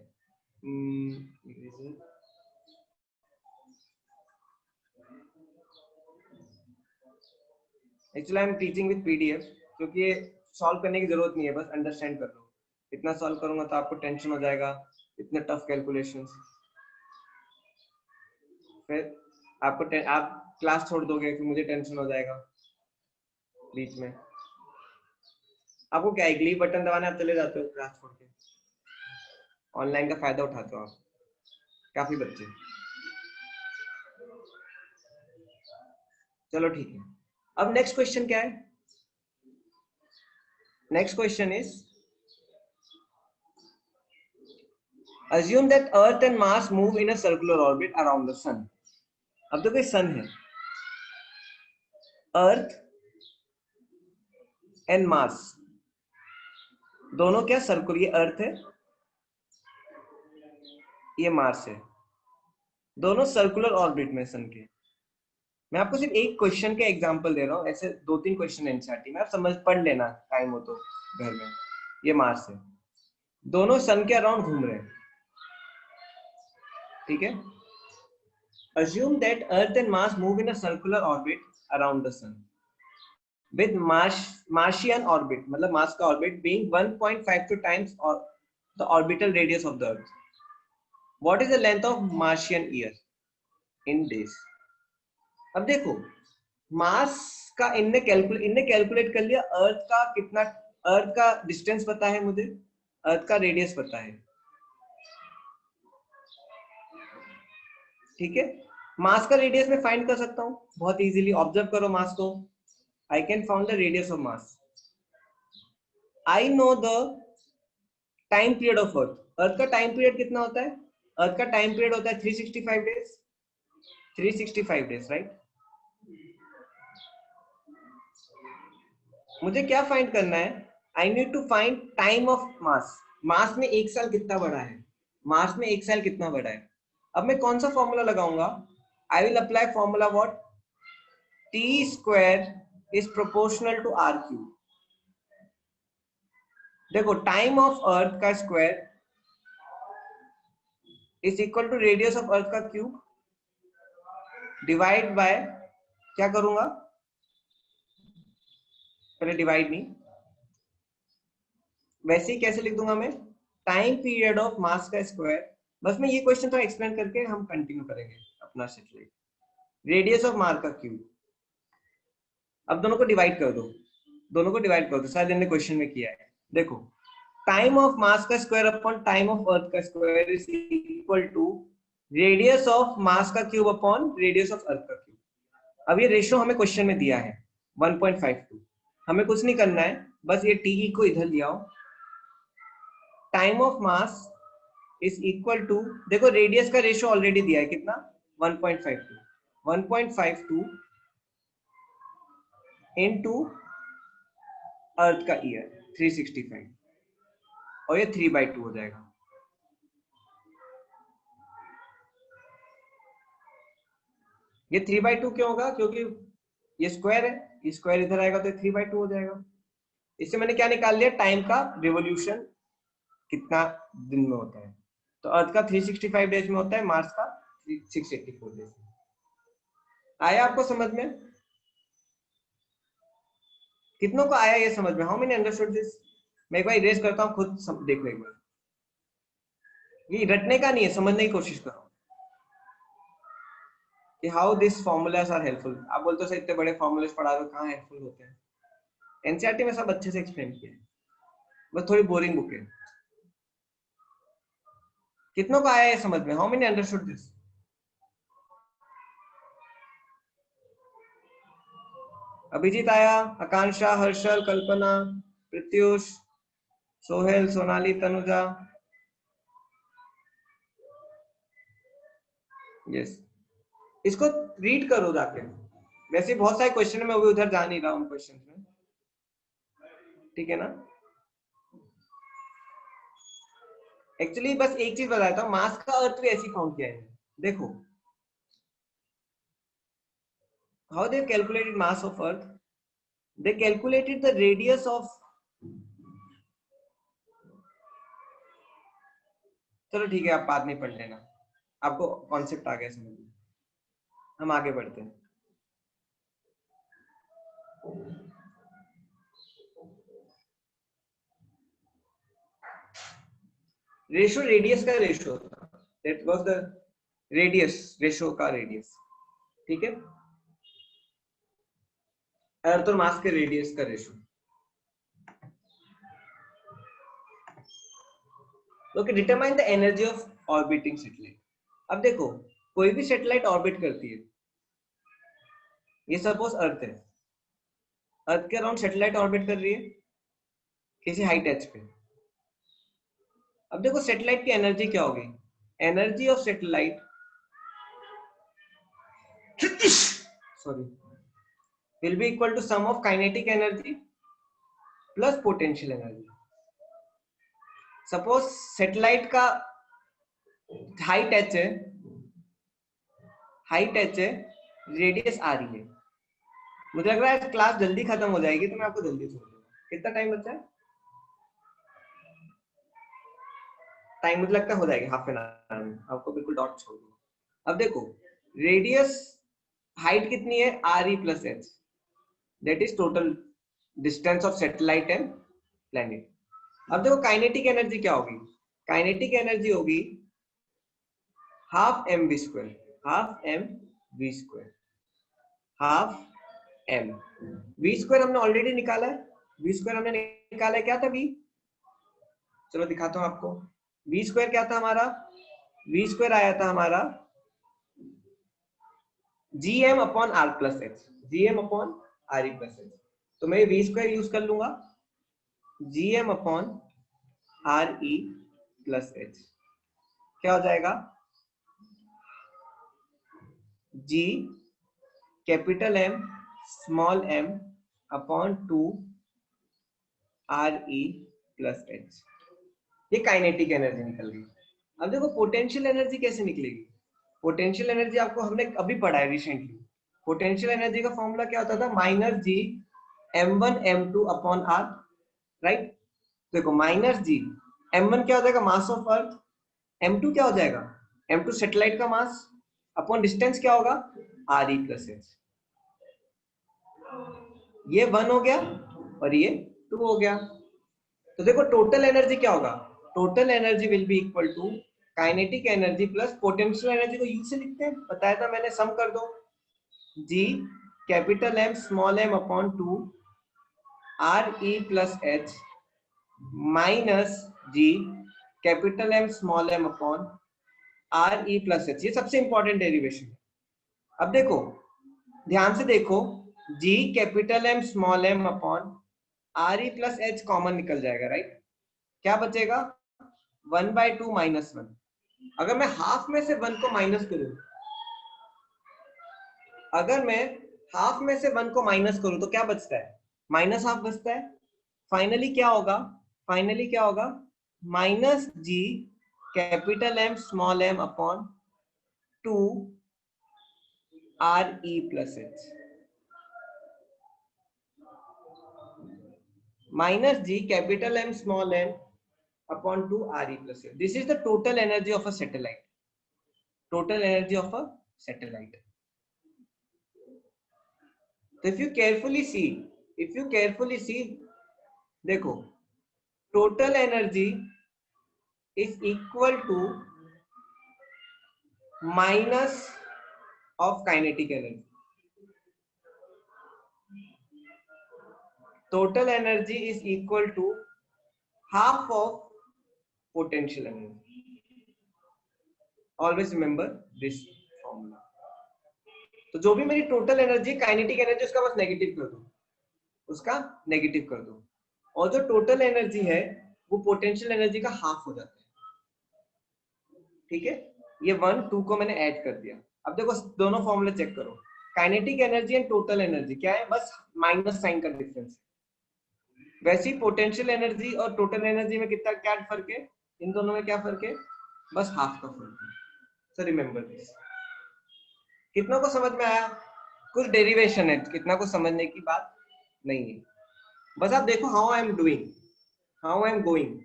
actually I am teaching with PDF, क्योंकि ये सॉल्व करने की जरूरत नहीं है, बस अंडरस्टैंड कर लो। इतना सॉल्व करूंगा तो आपको टेंशन हो जाएगा इतने टफ कैलकुलेशंस, फिर आप क्लास छोड़ दोगे कि मुझे टेंशन हो जाएगा बीच में। आपको क्या है, लीव बटन दबाना, आप चले जाते हो क्लास छोड़ के। ऑनलाइन का फायदा उठाते हो आप, काफी बच्चे। चलो ठीक है, अब नेक्स्ट क्वेश्चन क्या है? Next question is assume that earth and mars move in a circular orbit around the sun. अब देखो सन है, अर्थ एंड मार्स दोनों क्या सर्कुलर, ये अर्थ है, ये मार्स है, दोनों सर्कुलर ऑर्बिट में सन के। मैं आपको सिर्फ एक क्वेश्चन के एग्जांपल दे रहा हूँ, ऐसे 2-3 क्वेश्चन एनसीईआरटी में, आप समझ पढ़ लेना टाइम हो तो घर में। ये मार्स है, दोनों सन के अराउंड घूम रहे हैं, ठीक है। assume that earth and mars move in a circular orbit around the sun with martian orbit, मतलब मार्स का orbit being 1.52 times or the orbital radius of the earth. What is the length of martian year in days? अब देखो Mars का इनने calculate कर लिया, अर्थ का कितना, अर्थ का डिस्टेंस पता है मुझे, अर्थ का रेडियस पता है, ठीक है। मास का रेडियस में फाइंड कर सकता हूं बहुत इजीली, ऑब्जर्व करो मास को। I can found the radius of mass, I know the time period of earth. Earth का टाइम पीरियड कितना होता है? अर्थ का टाइम पीरियड होता है 365 डेज, 365 डेज, राइट। मुझे क्या फाइंड करना है? I need to find time of mass. Mass में एक साल कितना बड़ा है, मास में एक साल कितना बड़ा है। अब मैं कौन सा फॉर्मूला लगाऊंगा? I will apply formula what, T square is proportional to R cube. देखो टाइम ऑफ अर्थ का square is equal to radius of अर्थ का क्यूब डिवाइड बाय, क्या करूंगा पहले, डिवाइड नहीं, वैसे ही कैसे लिख दूंगा मैं, टाइम पीरियड ऑफ मास का स्क्वायर। बस मैं ये क्वेश्चन थोड़ा एक्सप्लेन करके हम कंटिन्यू करेंगे अपना सेट। रेडियस ऑफ मास का क्यूब, अब दोनों को डिवाइड कर दो, दोनों को डिवाइड कर दो, शायद इन्होंने क्वेश्चन में किया है। देखो टाइम ऑफ मास का स्क्वायर अपॉन टाइम ऑफ अर्थ का square is equal to radius of mass का क्यूब अपॉन रेडियस ऑफ अर्थ का क्यूब। अब ये रेशियो हमें क्वेश्चन में दिया है 1.52, हमें कुछ नहीं करना है, बस ये टीई को इधर ले आओ। Time of Mars is equal to, देखो रेडियस का रेशियो ऑलरेडी दिया है कितना, 1.52, 1.52 इनटू अर्थ का ईयर 365, और ये 3/2 हो जाएगा। ये 3/2 क्यों होगा? क्योंकि ये स्क्वायर है, ये स्क्वायर इधर आएगा तो 3/2 हो जाएगा। इससे मैंने क्या निकाल लिया, टाइम का रिवोल्यूशन कितना दिन में होता है। तो अर्थ का 365 डेज में होता है, मार्स का 684 डेज में। आया आपको समझ में? कितनों को आया ये समझ में? How many understood this? मैं एक बार इरेज करता हूँ, खुद देख लो एक बार। ये रटने का नहीं है, समझने की कोशिश करो कि how this formulas are helpful. आप बोलते हो सर इतने बड़े फॉर्मूलास पढ़ा रहे हो, कहाँ हेल्पफुल होते हैं? एनसीईआरटी में सब अच्छे से एक्सप्लेन किया है, बस थोड़ी बोरिंग बुक है। कितनों को आया ये समझ में? How many understood this? Abhijit आया, आकांक्षा, हर्षल, कल्पना, प्रत्युष, सोहेल, सोनाली, तनुजा, यस। इसको रीड करो जाके, वैसे बहुत सारे क्वेश्चन में, वो भी उधर जा नहीं रहा उन क्वेश्चन में, ठीक है ना। एक्चुअली बस एक चीज बताता हूँ, मास का अर्थ भी ऐसी फाउंड किया है। देखो how they calculated mass of earth, they calculated the radius of, चलो ठीक है आप बात नहीं पढ़ लेना, आपको कॉन्सेप्ट आ गया समझ में। हम आगे बढ़ते हैं। रेशो रेडियस का रेशो था, that was the radius, ratio का रेडियस, ठीक है, अर्थ और मास के रेडियस का ratio. Okay, determine the energy of orbiting satellite. अब देखो कोई भी सैटेलाइट ऑर्बिट करती है, ये सपोज अर्थ है, अर्थ के अराउंड सैटेलाइट ऑर्बिट कर रही है किसी हाइट एच पे। अब देखो सैटेलाइट की एनर्जी क्या होगी, energy of satellite sorry will be equal to sum of kinetic energy plus potential energy। Suppose satellite का हाइट एच है, हाइट एच है, रेडियस आ रही है। मुझे लग रहा है क्लास जल्दी खत्म हो जाएगी तो मैं आपको जल्दी छोड़ दूंगा। कितना टाइम बचा है? टाइम मुझे लगता है हो जाएगी हाफ एन आवर में, आपको बिल्कुल डॉट छोड़ दूंगा। अब देखो रेडियस, हाइट कितनी है, R E plus H, that is total distance of satellite and planet. अब देखो काइनेटिक एनर्जी क्या होगी, काइनेटिक एनर्जी होगी half M V square, half M V square, half M V square हमने ऑलरेडी निकाला है, वी स्क्वायर हमने निकाला है, क्या था वी, चलो दिखाता हूं आपको। वी स्क्वायर क्या था हमारा, वी स्क्वायर आया था हमारा G M upon R plus H, G M upon R E plus H. तो मैं वी स्क्वायर यूज कर लूंगा, G M upon R E plus H, क्या हो जाएगा, G capital M small M upon 2 R E plus H. ये kinetic energy निकल गई। अब देखो पोटेंशियल एनर्जी कैसे निकलेगी, पोटेंशियल एनर्जी आपको हमने अभी पढ़ा है रिसेंटली। पोटेंशियल एनर्जी का फॉर्मूला क्या होता था, minus G m1 m2 upon R, right. देखो माइनस जी, m1 क्या हो जाएगा, मास ऑफ अर्थ, m2 क्या हो जाएगा, m2 सैटेलाइट का मास, अपॉन डिस्टेंस क्या होगा, आर ई प्लस एच। ये 1 हो गया और ये 2 हो गया। तो देखो टोटल एनर्जी क्या होगा, total energy will be equal to kinetic energy plus potential energy को यू से लिखते हैं, बताया था मैंने, सम कर दो, G capital M small M upon 2 R E plus H minus G capital M small M upon R E plus H. ये सबसे इंपॉर्टेंट डेरिवेशन है। अब देखो ध्यान से देखो, G capital M small M upon R E plus H common निकल जाएगा, राइट। क्या बचेगा, 1/2 माइनस 1। अगर मैं हाफ में से 1 को माइनस करूं, अगर मैं हाफ में से 1 को माइनस करूं तो क्या बचता है, माइनस हाफ बचता है। फाइनली क्या होगा, फाइनली क्या होगा, minus G capital M small M upon 2 R E plus H, minus G capital M small M upon 2 RE plus F. This is the total energy of a satellite. Total energy of a satellite. So if you carefully see, देखो, total energy is equal to minus of kinetic energy. Total energy is equal to half of potential energy. Always remember this formula. तो जो भी मेरी total energy kinetic energy, उसका बस negative कर दो, उसका नेगेटिव कर दो, और जो टोटल एनर्जी है वो पोटेंशियल एनर्जी का हाफ हो जाता है, ठीक है। ये 1 2 को मैंने ऐड कर दिया। अब देखो दोनों फॉर्मूले चेक करो, kinetic energy and total energy क्या है, बस माइनस साइन का डिफरेंस है। वैसे ही पोटेंशियल एनर्जी और टोटल एनर्जी में कितना क्या फर्क है, इन दोनों में क्या फर्क है, बस हाफ का फर्क है। So remember this. कितना को समझ में आया, कुछ डेरिवेशन है, कितना को समझने की बात नहीं है, बस आप देखो how I am doing, how I am going,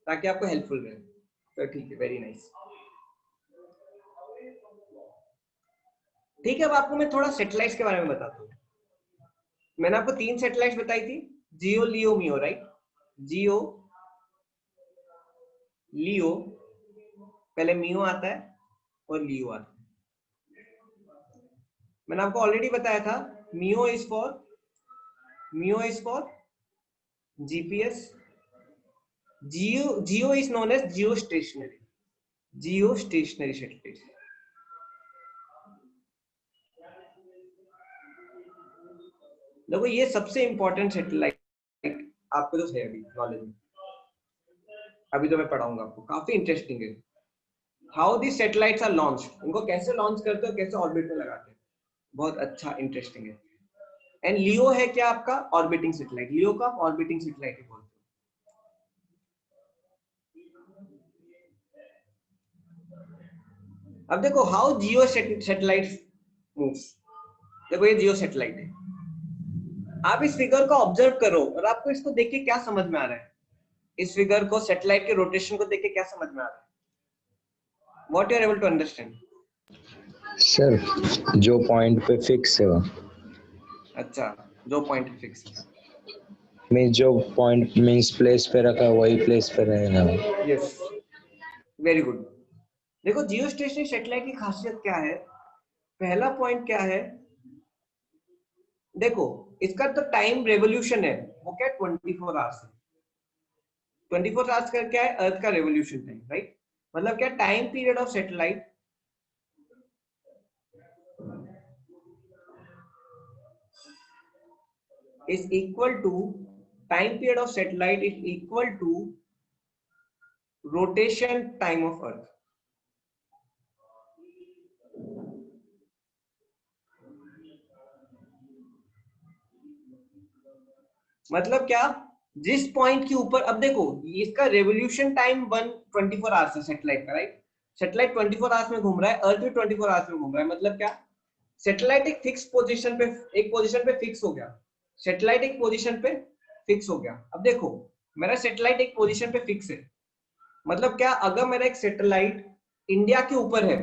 ताकि आपको हेल्पफुल रहे। तो ठीक है, वेरी नाइस। ठीक है, अब आपको मैं थोड़ा सैटेलाइट्स के बारे में बताता हूँ। मैंने आपको 3 सैटेलाइट्स बताई थी, जियो लियो मियो, राइट। जियो लियो, पहले मियो आता है और लियो आता है। मैंने आपको ऑलरेडी बताया था MEO is for GPS, GEO is known as geostationary satellite. देखो ये सबसे इंपॉर्टेंट सैटेलाइट आपको जो है अभी नॉलेज में, अभी तो मैं पढ़ाऊंगा आपको, काफी इंटरेस्टिंग है। How this satellites are launch, उनको कैसे लॉन्च करते हो, कैसे ऑर्बिट में लगाते हैं, बहुत अच्छा इंटरेस्टिंग है। एंड लियो है क्या आपका ऑर्बिटिंग सैटेलाइट, लियो का ऑर्बिटिंग सैटेलाइट बोलते हैं। अब देखो हाउ जियो सैटेलाइट मूव्स, देखो ये जियो सैटेलाइट है, आप इस फिगर को ऑब्जर्व करो और आपको इसको देख के क्या समझ में आ रहा है, इस फिगर को सैटेलाइट के रोटेशन को देख के क्या समझ में आ रहा है, what you are able to understand? Sir जो पॉइंट पे फिक्स है वो, अच्छा जो पॉइंट फिक्स है, मीन्स जो पॉइंट मीन्स प्लेस पे रखा है वही प्लेस पे रहेगा। Yes very good. देखो जियो स्टेशनरी सैटेलाइट की खासियत क्या है, पहला पॉइंट क्या है, देखो इसका तो टाइम रेवोल्यूशन है, वो क्या 24 आवर्स है। 24 आवर्स का क्या है, अर्थ का रेवोल्यूशन टाइम, राइट? मतलब क्या, time period of satellite is equal to time period of satellite is equal to rotation time of earth। मतलब क्या, जिस पॉइंट के ऊपर, अब देखो इसका रेवोल्यूशन टाइम 124 आवर्स है सैटेलाइट का, राइट? सैटेलाइट 24 आवर्स में घूम रहा है, अर्थ भी 24 आवर्स में घूम रहा है। मतलब क्या, सैटेलाइट एक फिक्स पोजीशन पे, एक पोजीशन पे फिक्स हो गया, सैटेलाइट एक पोजीशन पे फिक्स हो गया। अब देखो मेरा सैटेलाइट एक पोजीशन पे फिक्स है, मतलब क्या, अगर मेरा एक सैटेलाइट इंडिया के ऊपर है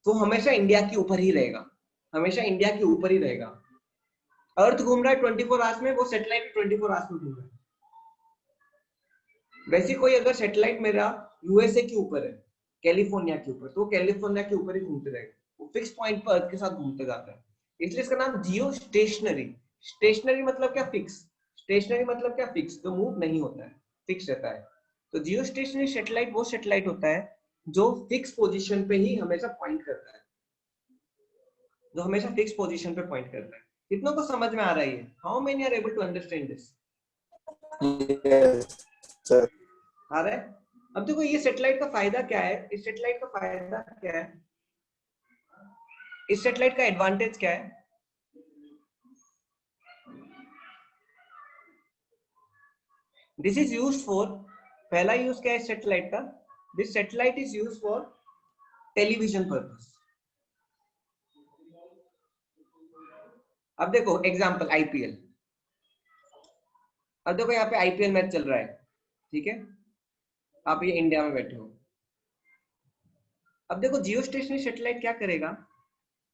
तो हमेशा इंडिया के ऊपर ही रहेगा, हमेशा इंडिया के ऊपर ही रहेगा। अर्थ घूम रहा है 24 आवर्स में, वो सैटेलाइट 24 आवर्स में घूम रहा है। वैसे कोई अगर सैटेलाइट मेरा यूएसए के ऊपर है, कैलिफोर्निया के ऊपर, तो कैलिफोर्निया के ऊपर ही घूमते रहेगा, वो फिक्स पॉइंट पर अर्थ के साथ घूमते जाता है, इसलिए इसका नाम जियो स्टेशनरी। स्टेशनरी मतलब क्या, फिक्स। स्टेशनरी मतलब क्या, फिक्स, जो मूव नहीं होता है, फिक्स रहता है। तो जियो स्टेशनरी सैटेलाइट वो सैटेलाइट होता है जो फिक्स पोजीशन पे ही हमेशा पॉइंट करता है, जो हमेशा फिक्स पोजीशन पे पॉइंट करता है। कितनों को समझ में आ रहा है ये? How many are able to understand this? Yes sir. आ रहा है? अब देखो ये सैटेलाइट का फायदा क्या है, इस सैटेलाइट का फायदा क्या है, इस सैटेलाइट का एडवांटेज क्या है? दिस इज यूज्ड फॉर, पहला यूज क्या है इस सैटेलाइट का, this satellite is used for television purpose. अब देखो एग्जांपल आईपीएल, अब देखो यहाँ पे आईपीएल मैच चल रहा है, ठीक है, आप ये इंडिया में बैठे हो। अब देखो जियो स्टेशनरी सैटेलाइट क्या करेगा,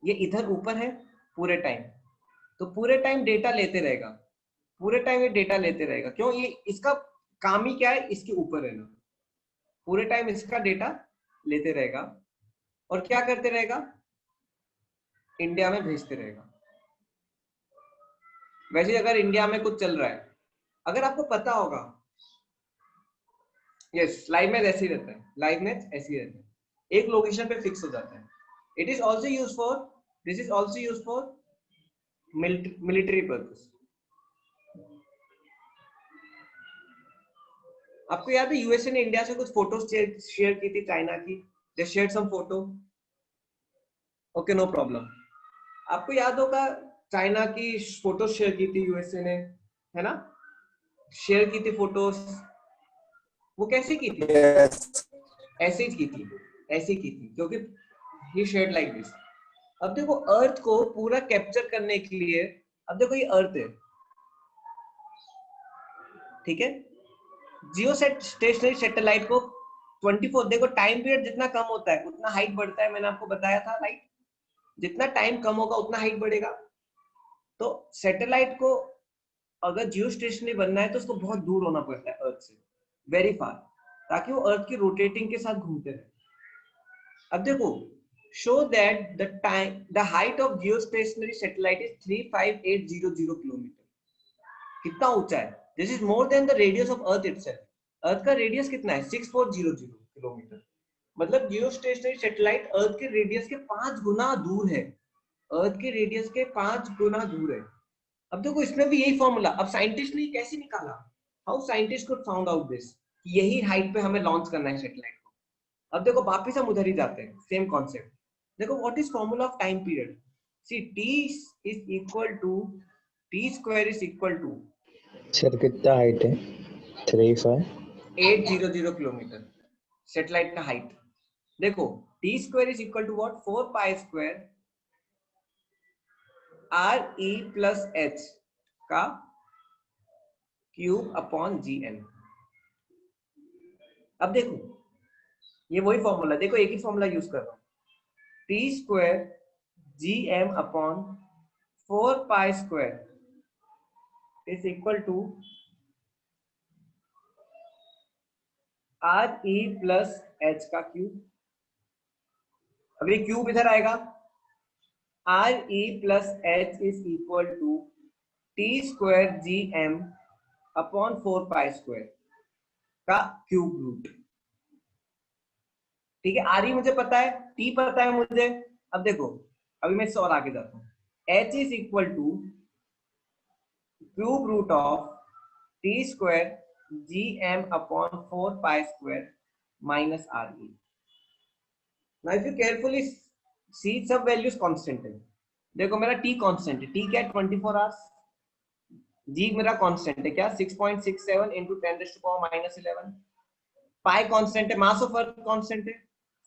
ये इधर ऊपर है पूरे टाइम, तो पूरे टाइम डेटा लेते रहेगा, पूरे टाइम ये डेटा लेते रहेगा। क्यों? ये इसका काम ही क्या है, इसके ऊपर है ना, पूरे टाइम इसका डेटा लेते रहेगा और क्या करते रहेगा, इंडिया में भेजते रहेगा। वैसे अगर इंडिया में कुछ चल रहा है, अगर आपको पता होगा, यस लाइव मैच ऐसे ही रहता है, लाइव मैच ऐसे ही रहता है, एक लोकेशन पे फिक्स हो जाता है। It is also use for, this is also use for military purpose. आपको याद है यूएसए ने इंडिया से कुछ फोटोज शेयर की थी, चाइना की, they shared some photo, okay no problem. आपको याद होगा चाइना की फोटोज शेयर की थी यूएसए ने, है ना, शेयर की थी फोटोज, वो कैसे की थी? यस ऐसे ही की थी, ऐसे ही की थी, क्योंकि ही शेयर्ड लाइक दिस। अब देखो अर्थ को पूरा कैप्चर करने के लिए, अब देखो ये अर्थ है, ठीक है, जियो स्टेशनरी सैटेलाइट को 24, देखो टाइम पीरियड जितना कम होता है उतना हाइट बढ़ता है, मैंने आपको बताया था, राइट? जितना टाइम कम होगा उतना हाइट बढ़ेगा। तो सैटेलाइट को अगर जियो स्टेशनरी बनना है तो उसको बहुत दूर होना पड़ता है अर्थ से, वेरी फार। ताकि वो अर्थ की रोटेटिंग के साथ घूमते रहे। अब देखो, show that the height of geostationary satellite is 35800 kilometre. कितना ऊंचा है? This is more than the radius of Earth itself. अर्थ का रेडियस कितना है? 6400 किलोमीटर। मतलब जियोस्टेशनरी सैटेलाइट अर्थ के रेडियस के 5 गुना दूर है। अर्थ के रेडियस के 5 गुना दूर है। अब देखो इसमें भी यही फॉर्मूला। अब साइंटिस्ट ने कैसे निकाला? How scientist could found out this? यही हाइट पे हमें लॉन्च करना है सैटेलाइट को। अब देखो वापिस हम उधर ही जाते हैं, सेम कॉन्सेप्ट। देखो what is formula of time period? See t is equal to t square is equal to sir कितना हाइट है? 35 800 किलोमीटर सैटेलाइट का हाइट। देखो t square is equal to what? 4 pi square r e plus h का cube upon gn। अब देखो ये वही formula, देखो एक ही फॉर्मूला यूज कर रहा हूं। t square gm upon 4 pi square is equal to R E plus H का क्यूब। अब ये क्यूब इधर आएगा, R E plus H is equal to T square G M upon 4 pi square का cube root. ठीक है, R ई मुझे पता है, टी पता है मुझे। अब देखो अभी मैं इससे और आगे जाता हूं। H is equal to cube root of T square G M upon 4 pi square minus R E. Now if you carefully see, सब वैल्यूज कांस्टेंट है। देखो मेरा टी कांस्टेंट है, टी क्या है? 24 आवर्स। जी मेरा कांस्टेंट है क्या? 6.67 into 10 raised to power minus 11। Pi constant है, मास ऑफ अर्थ कांस्टेंट है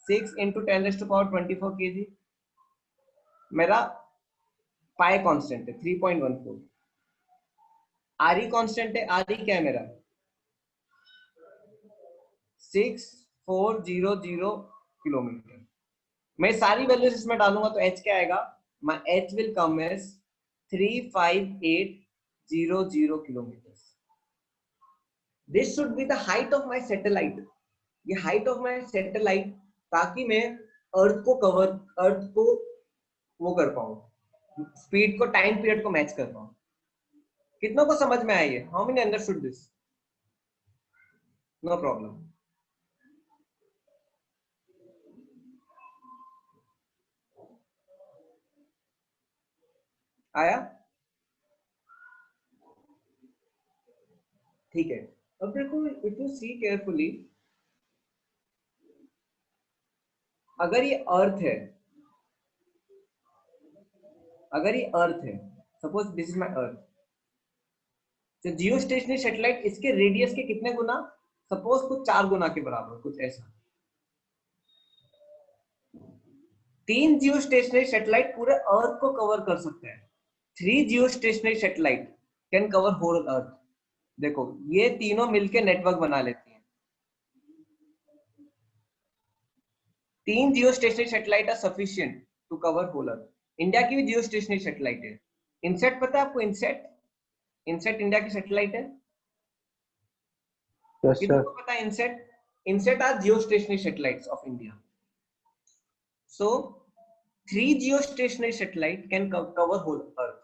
6 into 10 raised to power 24 kg। मेरा पाई कांस्टेंट है 3.14। आर ई कांस्टेंट है, आर ई क्या है मेरा? 6400 किलोमीटर। मैं सारी वैल्यूज इसमें डालूंगा तो एच क्या आएगा? My H will come as 35800 kilometre. This should be the height of my satellite. ये हाइट ऑफ माय सैटेलाइट, ताकि मैं अर्थ को वो कर पाऊं, स्पीड को टाइम पीरियड को मैच कर पाऊं। कितनों को समझ में आया ये? How many understood this? No problem. आया? ठीक है। अब देखो इफ यू सी केयरफुली, अगर ये अर्थ है, अगर ये अर्थ है, सपोज दिस इज माय अर्थ, तो जियो स्टेशनरी सैटेलाइट इसके रेडियस के कितने गुना? सपोज कुछ 4 गुना के बराबर, कुछ ऐसा। 3 जियो स्टेशनरी सैटेलाइट पूरे अर्थ को कवर कर सकते हैं। 3 geostationary satellite can cover whole Earth. देखो ये तीनों मिलके नेटवर्क बना लेती हैं। 3 geostationary satellite are sufficient to cover whole Earth. India की भी जियो स्टेशनरी सैटेलाइट है। इनसेट पता है आपको? इनसेट, इनसेट इंडिया की सैटेलाइट है। यस किसी सर। को पता है इनसेट? INSAT are geostationary satellites of India. So 3 geostationary satellite can cover whole Earth.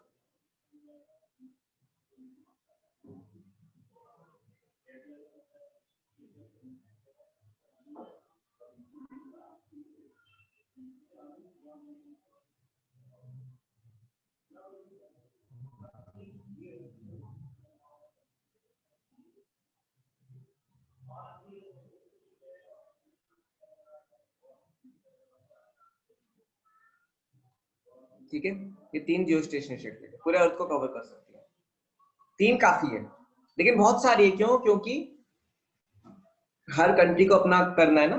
ठीक है, ये 3 जियो स्टेशनरी सैटेलाइट पूरे अर्थ को कवर कर सकती है। 3 काफी है, लेकिन बहुत सारी है। क्यों? क्योंकि हर कंट्री को अपना करना है ना,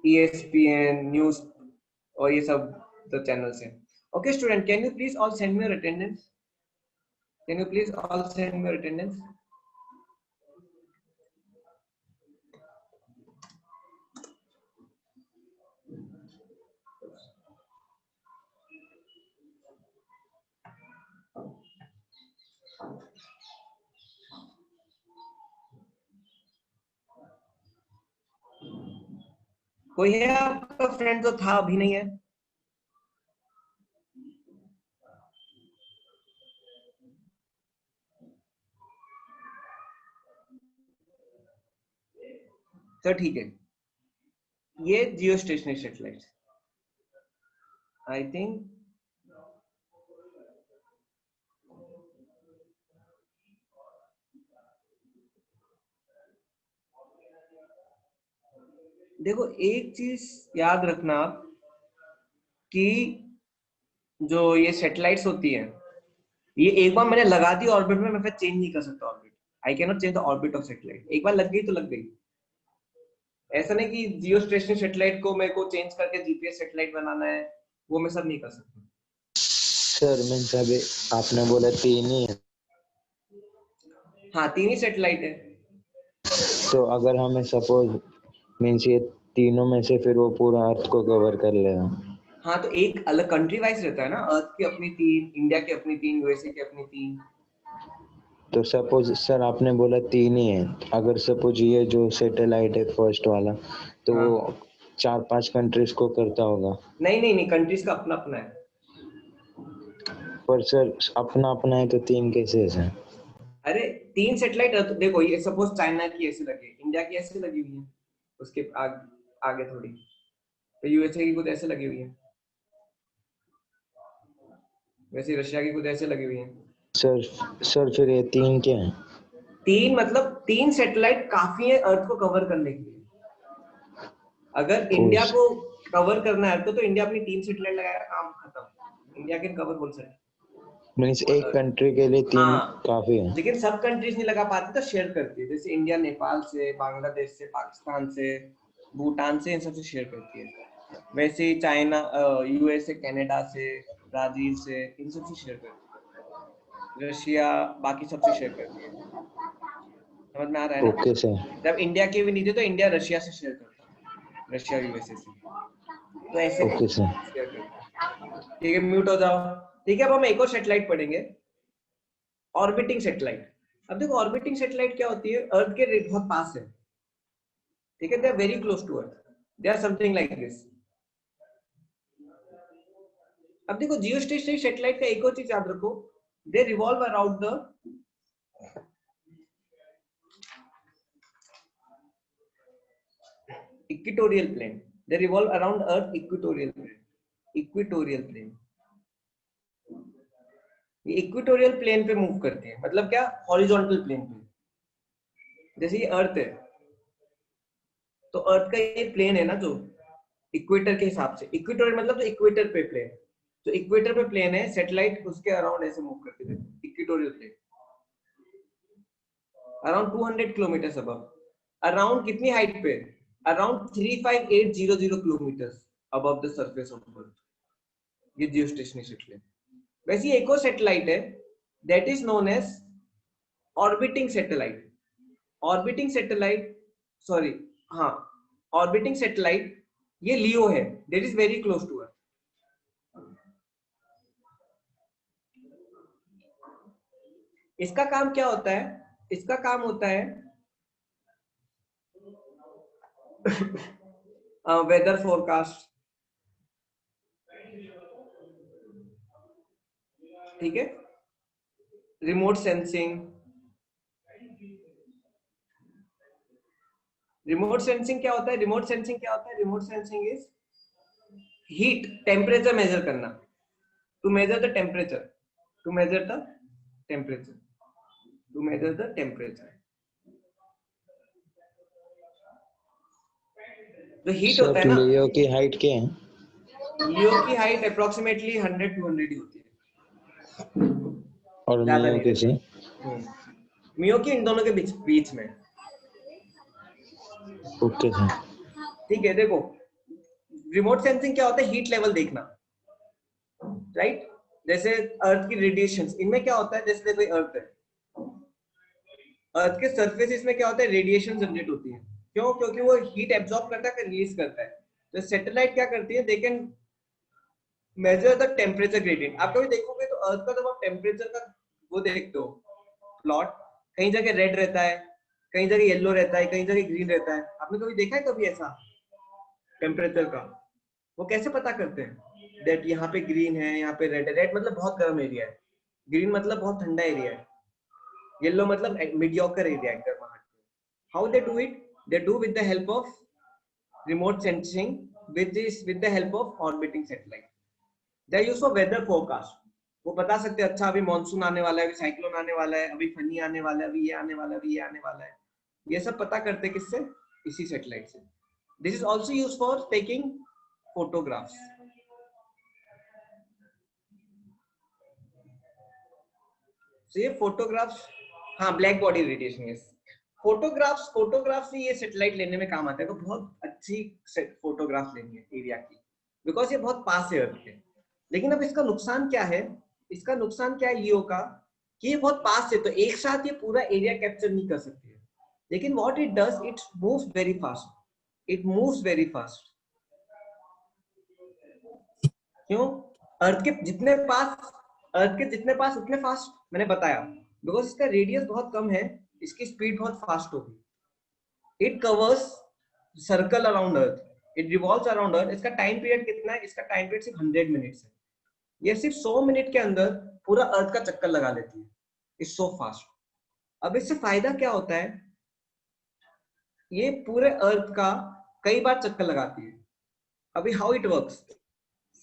ESPN न्यूज और ये सब तो चैनल्स हैं। Okay student, can you please all send me your attendance? Can you please all send me your attendance? कोई है आपका फ्रेंड जो था अभी नहीं है? तो ठीक है, ये जियो स्टेशनरी सैटेलाइट आई थिंक देखो एक चीज याद रखना आप कि जो ये सैटेलाइट्स होती है, ये एक बार मैंने लगा दी ऑर्बिट में, मैं फिर चेंज नहीं कर सकता orbit. I can not change the orbit of satellite. एक बार लग गई तो लग गई। ऐसा नहीं कि जियो स्टेशनरी सैटेलाइट को मेरे को चेंज करके जीपीएस सैटेलाइट बनाना है, वो मैं सब नहीं कर सकता। सर मीन्स अभी आपने बोला 3 ही है, हाँ 3 ही सैटेलाइट है। तो अगर हमें सपोज मीन्स ये तीनों में से फिर वो पूरा अर्थ को कवर कर लेगा। हाँ तो एक अलग कंट्री वाइज रहता है ना, अर्थ की अपनी 3, इंडिया की अपनी 3, यूएसए की अपनी 3। तो सपोज सर आपने बोला 3 ही है, अगर सपोज ये जो सैटेलाइट है फर्स्ट वाला, तो हाँ। वो 4-5 कंट्रीज को करता होगा। नहीं नहीं नहीं, कंट्रीज का अपना अपना है। पर सर अपना अपना है तो 3 कैसे है सर? अरे 3 सैटेलाइट देखो, ये सपोज चाइना की ऐसे लगे, इंडिया की ऐसे लगी हुई है, उसके आगे थोड़ी, तो यूएसए की कुछ ऐसे लगी हुई है, वैसे रशिया की कुछ ऐसे लगी हुई है। सर फिर ये 3 क्या है? 3 मतलब 3 सैटेलाइट काफी है अर्थ को कवर करने के लिए। अगर इंडिया को कवर करना है तो इंडिया अपनी 3 सैटेलाइट लगाएगा, काम खत्म। India can cover whole set. मीन्स एक कंट्री के लिए 3 हाँ, काफी है। लेकिन सब कंट्रीज नहीं लगा पाती तो शेयर करती है, जैसे इंडिया नेपाल से, बांग्लादेश से, पाकिस्तान से, भूटान से, इन सबसे शेयर करती है। वैसे ही चाइना, यूएसए, कनाडा से, ब्राजील से, इन सबसे शेयर करती है। रशिया बाकी सबसे शेयर करती है। समझ में आ रहा है ना? Okay sir. जब इंडिया के भी नहीं थे तो इंडिया रशिया से शेयर करता है, रशिया यूएसए से, तो ऐसे ओके सर। शेयर करता है। ठीक है, म्यूट हो जाओ। ठीक है, अब हम एक और सैटेलाइट पढ़ेंगे, ऑर्बिटिंग सैटेलाइट। अब देखो ऑर्बिटिंग सैटेलाइट क्या होती है, अर्थ के बहुत पास है। ठीक है, they are very close to earth, they are something like this. अब देखो जियो स्टेशनरी सैटेलाइट का एक और चीज याद रखो, they revolve around the equatorial plane. They revolve around earth equatorial plane. Equatorial plane, ये इक्वेटोरियल प्लेन पे मूव करती है। मतलब क्या, हॉरिजॉन्टल प्लेन पे। जैसे ये अर्थ है, तो अर्थ का ये प्लेन है ना जो इक्वेटर के हिसाब से, इक्वेटोरियल मतलब तो इक्वेटर पे प्लेन, तो इक्वेटर पे प्लेन है, सैटेलाइट उसके अराउंड ऐसे मूव करती है। Equatorial plane around 200 kilometre above. Around कितनी हाइट पे? Around 35800 kilometre above the surface of earth, ये जियोस्टेशनरी सैटेलाइट। वैसे एक और सैटेलाइट है, that is known as orbiting satellite. Orbiting satellite, sorry, हाँ, ऑर्बिटिंग सैटेलाइट ये लियो है, that is very close to earth. इसका काम क्या होता है? इसका काम होता है वेदर फोरकास्ट। ठीक है, रिमोट सेंसिंग। रिमोट सेंसिंग क्या होता है? रिमोट सेंसिंग क्या होता है? Remote sensing is heat, temperature measure करना, to measure the temperature, to measure the temperature, to measure the temperature. जो हीट होता है सर ना, लियो की हाइट क्या है? लियो की हाइट अप्रोक्सीमेटली 100-200 ही होती है, और ज्यादा मियो नहीं कैसे? रहती। मियो की इन दोनों के बीच बीच में। Okay sir. ठीक है, देखो रिमोट सेंसिंग क्या होता है? हीट लेवल देखना, राइट? जैसे अर्थ की रेडिएशंस, इनमें क्या होता है, जैसे देखो अर्थ है, अर्थ के सरफेस में क्या होता है, रेडिएशन जनरेट होती है। क्यों? क्योंकि वो हीट एब्जॉर्ब करता है, रिलीज करता है। तो सैटेलाइट क्या करती है, they can measure the temperature gradient. आप कभी देखोगे तो अर्थ का जब आप टेम्परेचर का वो देखते हो प्लॉट, कहीं जगह रेड रहता है, कहीं जगह येलो रहता है, कहीं जगह ग्रीन रहता है। आपने कभी देखा है कभी ऐसा? टेम्परेचर का, वो कैसे पता करते हैं? दैट यहाँ पे ग्रीन है, यहाँ पे रेड है। रेड मतलब बहुत गर्म एरिया है, ग्रीन मतलब बहुत ठंडा एरिया है, येलो मतलब मीडियोकर एरिया है। How they do it? They do with the help of remote sensing, with the help of orbiting satellite. They are used for weather forecast. वो बता सकते हैं अच्छा अभी मानसून आने वाला है, अभी साइक्लोन आने वाला है, अभी फनी आने वाला है, अभी ये आने वाला है, अभी ये आने वाला है। ये सब पता करते हैं किससे? इसी सैटेलाइट से। This is also use for taking photographs. ये फोटोग्राफ्स, हाँ black body radiation, yes. Photographs भी ये सैटेलाइट लेने में काम आता है। तो बहुत अच्छी फोटोग्राफ लेनी है एरिया की, बिकॉज ये बहुत पास है अर्थ के। लेकिन अब इसका नुकसान क्या है? इसका नुकसान क्या है लियो का, कि ये बहुत पास है, तो एक साथ ये पूरा एरिया कैप्चर नहीं कर सकती है। लेकिन what it does, it moves very fast, it moves very fast. क्यों? अर्थ के जितने पास उतने फास्ट, मैंने बताया, बिकॉज इसका रेडियस बहुत कम है, इसकी स्पीड बहुत फास्ट होगी। It covers circle around earth, it revolves around earth. इसका टाइम पीरियड कितना है? इसका टाइम पीरियड सिर्फ 100 मिनट्स है। ये सिर्फ 100 मिनट के अंदर पूरा अर्थ का चक्कर लगा लेती है, इट्स सो फास्ट। अब इससे फायदा क्या होता है? ये पूरे अर्थ का कई बार चक्कर लगाती है। अभी हाउ इट वर्क्स,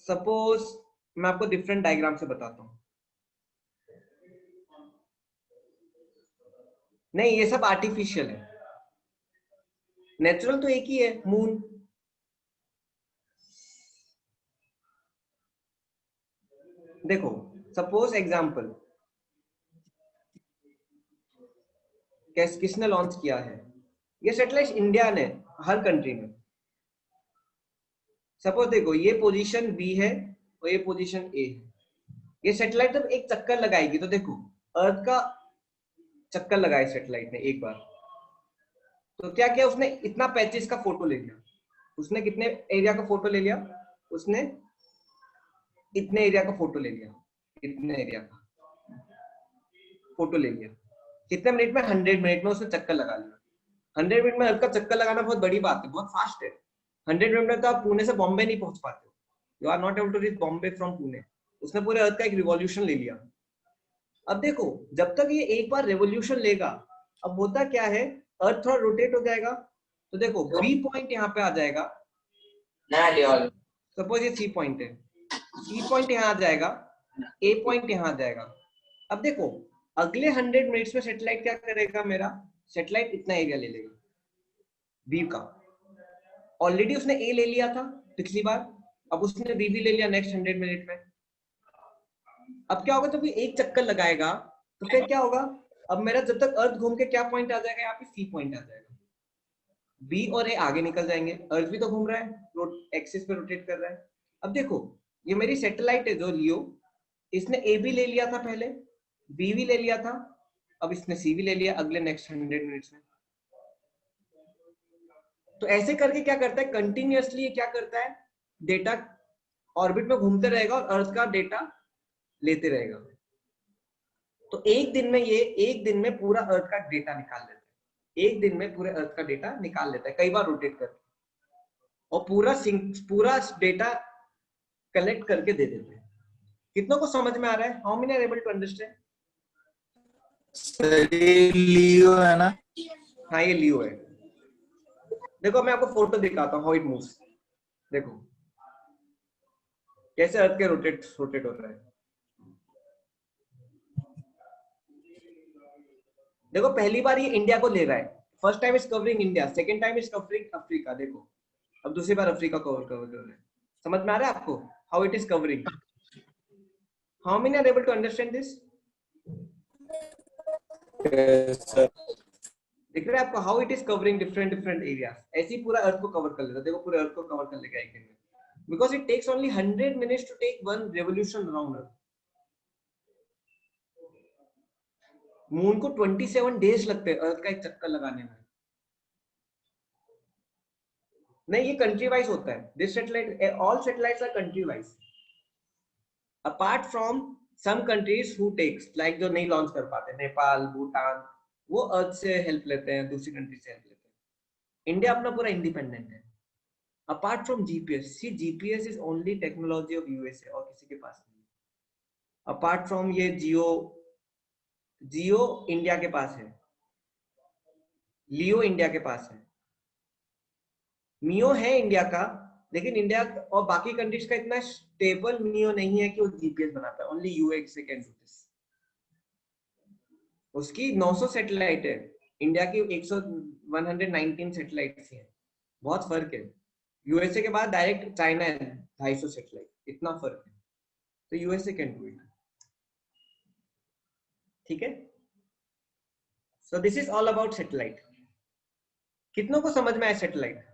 सपोज मैं आपको डिफरेंट डायग्राम से बताता हूँ। नहीं, ये सब आर्टिफिशियल है, नेचुरल तो एक ही है, मून। देखो सपोज एग्जांपल, किसने लॉन्च किया है ये सैटेलाइट? इंडिया ने, हर कंट्री में। सपोज देखो ये पोजीशन बी है और ये पोजीशन ए है। ये सैटेलाइट जब एक चक्कर लगाएगी, तो देखो अर्थ का चक्कर लगाया सैटेलाइट ने एक बार, तो क्या किया उसने? इतना पैचेस का फोटो ले लिया। उसने कितने एरिया का फोटो ले लिया? उसने इतने एरिया का फोटो ले लिया, इतने एरिया का फोटो ले लिया। कितने मिनट में? 100 मिनट में उसने चक्कर लगा लिया। 100 मिनट में अर्थ का चक्कर लगाना बहुत बड़ी बात है, बहुत फास्ट है। 100 मिनट में तो आप पुणे से बॉम्बे नहीं पहुंच पाते हो, you are not able to reach Bombay from Pune. उसने पूरे अर्थ का एक रिवॉल्यूशन ले लिया। अब देखो जब तक ये एक बार रिवॉल्यूशन लेगा, अब होता क्या है, अर्थ थोड़ा रोटेट हो जाएगा, तो देखो बी पॉइंट यहाँ पे आ जाएगा। सपोज ये सी पॉइंट है, सी पॉइंट यहाँ आ जाएगा, ए पॉइंट यहाँ आ जाएगा। अब देखो अगले 100 मिनट्स में सैटेलाइट क्या करेगा? मेरा सैटेलाइट इतना एरिया ले लेगा बी का। ऑलरेडी उसने ए ले लिया था पिछली बार, अब उसने बी भी ले लिया नेक्स्ट 100 मिनट में। अब क्या होगा? जब ये एक चक्कर लगाएगा तो फिर क्या होगा? अब मेरा जब तक अर्थ घूम के क्या पॉइंट आ जाएगा? यहाँ पे सी पॉइंट आ जाएगा। बी और ए आगे निकल जाएंगे, अर्थ भी तो घूम रहा है, एक्सिस पे रोटेट कर रहा है। अब देखो ये मेरी सैटेलाइट है जो लियो, इसने ए भी ले लिया था पहले, बी भी ले लिया था, अब इसने सी भी ले लिया अगले नेक्स्ट 100 मिनट्स में। तो ऐसे करके क्या करता है? कंटिन्यूअसली क्या करता है? डेटा ऑर्बिट में घूमते रहेगा और अर्थ का डेटा लेते रहेगा। तो एक दिन में पूरा अर्थ का डेटा निकाल लेता है, एक दिन में पूरे अर्थ का डेटा निकाल लेता है, कई बार रोटेट करके, और पूरा डेटा कलेक्ट करके दे देते हैं। कितनों को समझ में आ रहा है? How many are able to understand? Sir ये लियो है ना? हाँ ये लियो है। देखो मैं आपको फोटो दिखाता हूँ, हाउ इट मूव्स। देखो कैसे अर्थ के रोटेट हो रहा है। देखो पहली बार ये इंडिया को ले रहा है, first time is covering India, second time is covering Africa. देखो अब दूसरी बार अफ्रीका कवर कर रहा है। समझ में आ रहा है आपको how it is covering? How many are able to understand this? Sir दिख रहा है आपको how it is covering different areas? ऐसे ही पूरा अर्थ को कवर कर लेता है। देखो पूरे अर्थ को कवर कर लेगा एक दिन में, because it takes only 100 minutes to take one revolution around earth. Moon को 27 डेज लगते हैं अर्थ का एक चक्कर लगाने में। नहीं ये कंट्री वाइज होता है, this satellite, all satellites are country wise, apart from some countries who takes, like जो नहीं लॉन्च कर पाते, नेपाल, भूटान, वो अर्थ से हेल्प लेते हैं, दूसरी कंट्री से हेल्प लेते हैं। इंडिया अपना पूरा इंडिपेंडेंट है। apart from GPS, see GPS is only technology of USA और किसी के पास नहीं. Apart from ये जियो इंडिया के पास है, लियो इंडिया के पास है, मियो है इंडिया का, लेकिन इंडिया और बाकी कंट्रीज का इतना स्टेबल मियो नहीं है कि वो जीपीएस बना पाए. Only US can do this. उसकी 900 सैटेलाइट है, इंडिया की 119 सैटेलाइट है. बहुत फर्क है. यूएसए के बाद डायरेक्ट चाइना है 250 सैटेलाइट. इतना फर्क है. तो यूएसए कैन डू इट. ठीक है. So this is all about satellite. कितनों को समझ में आया सैटेलाइट?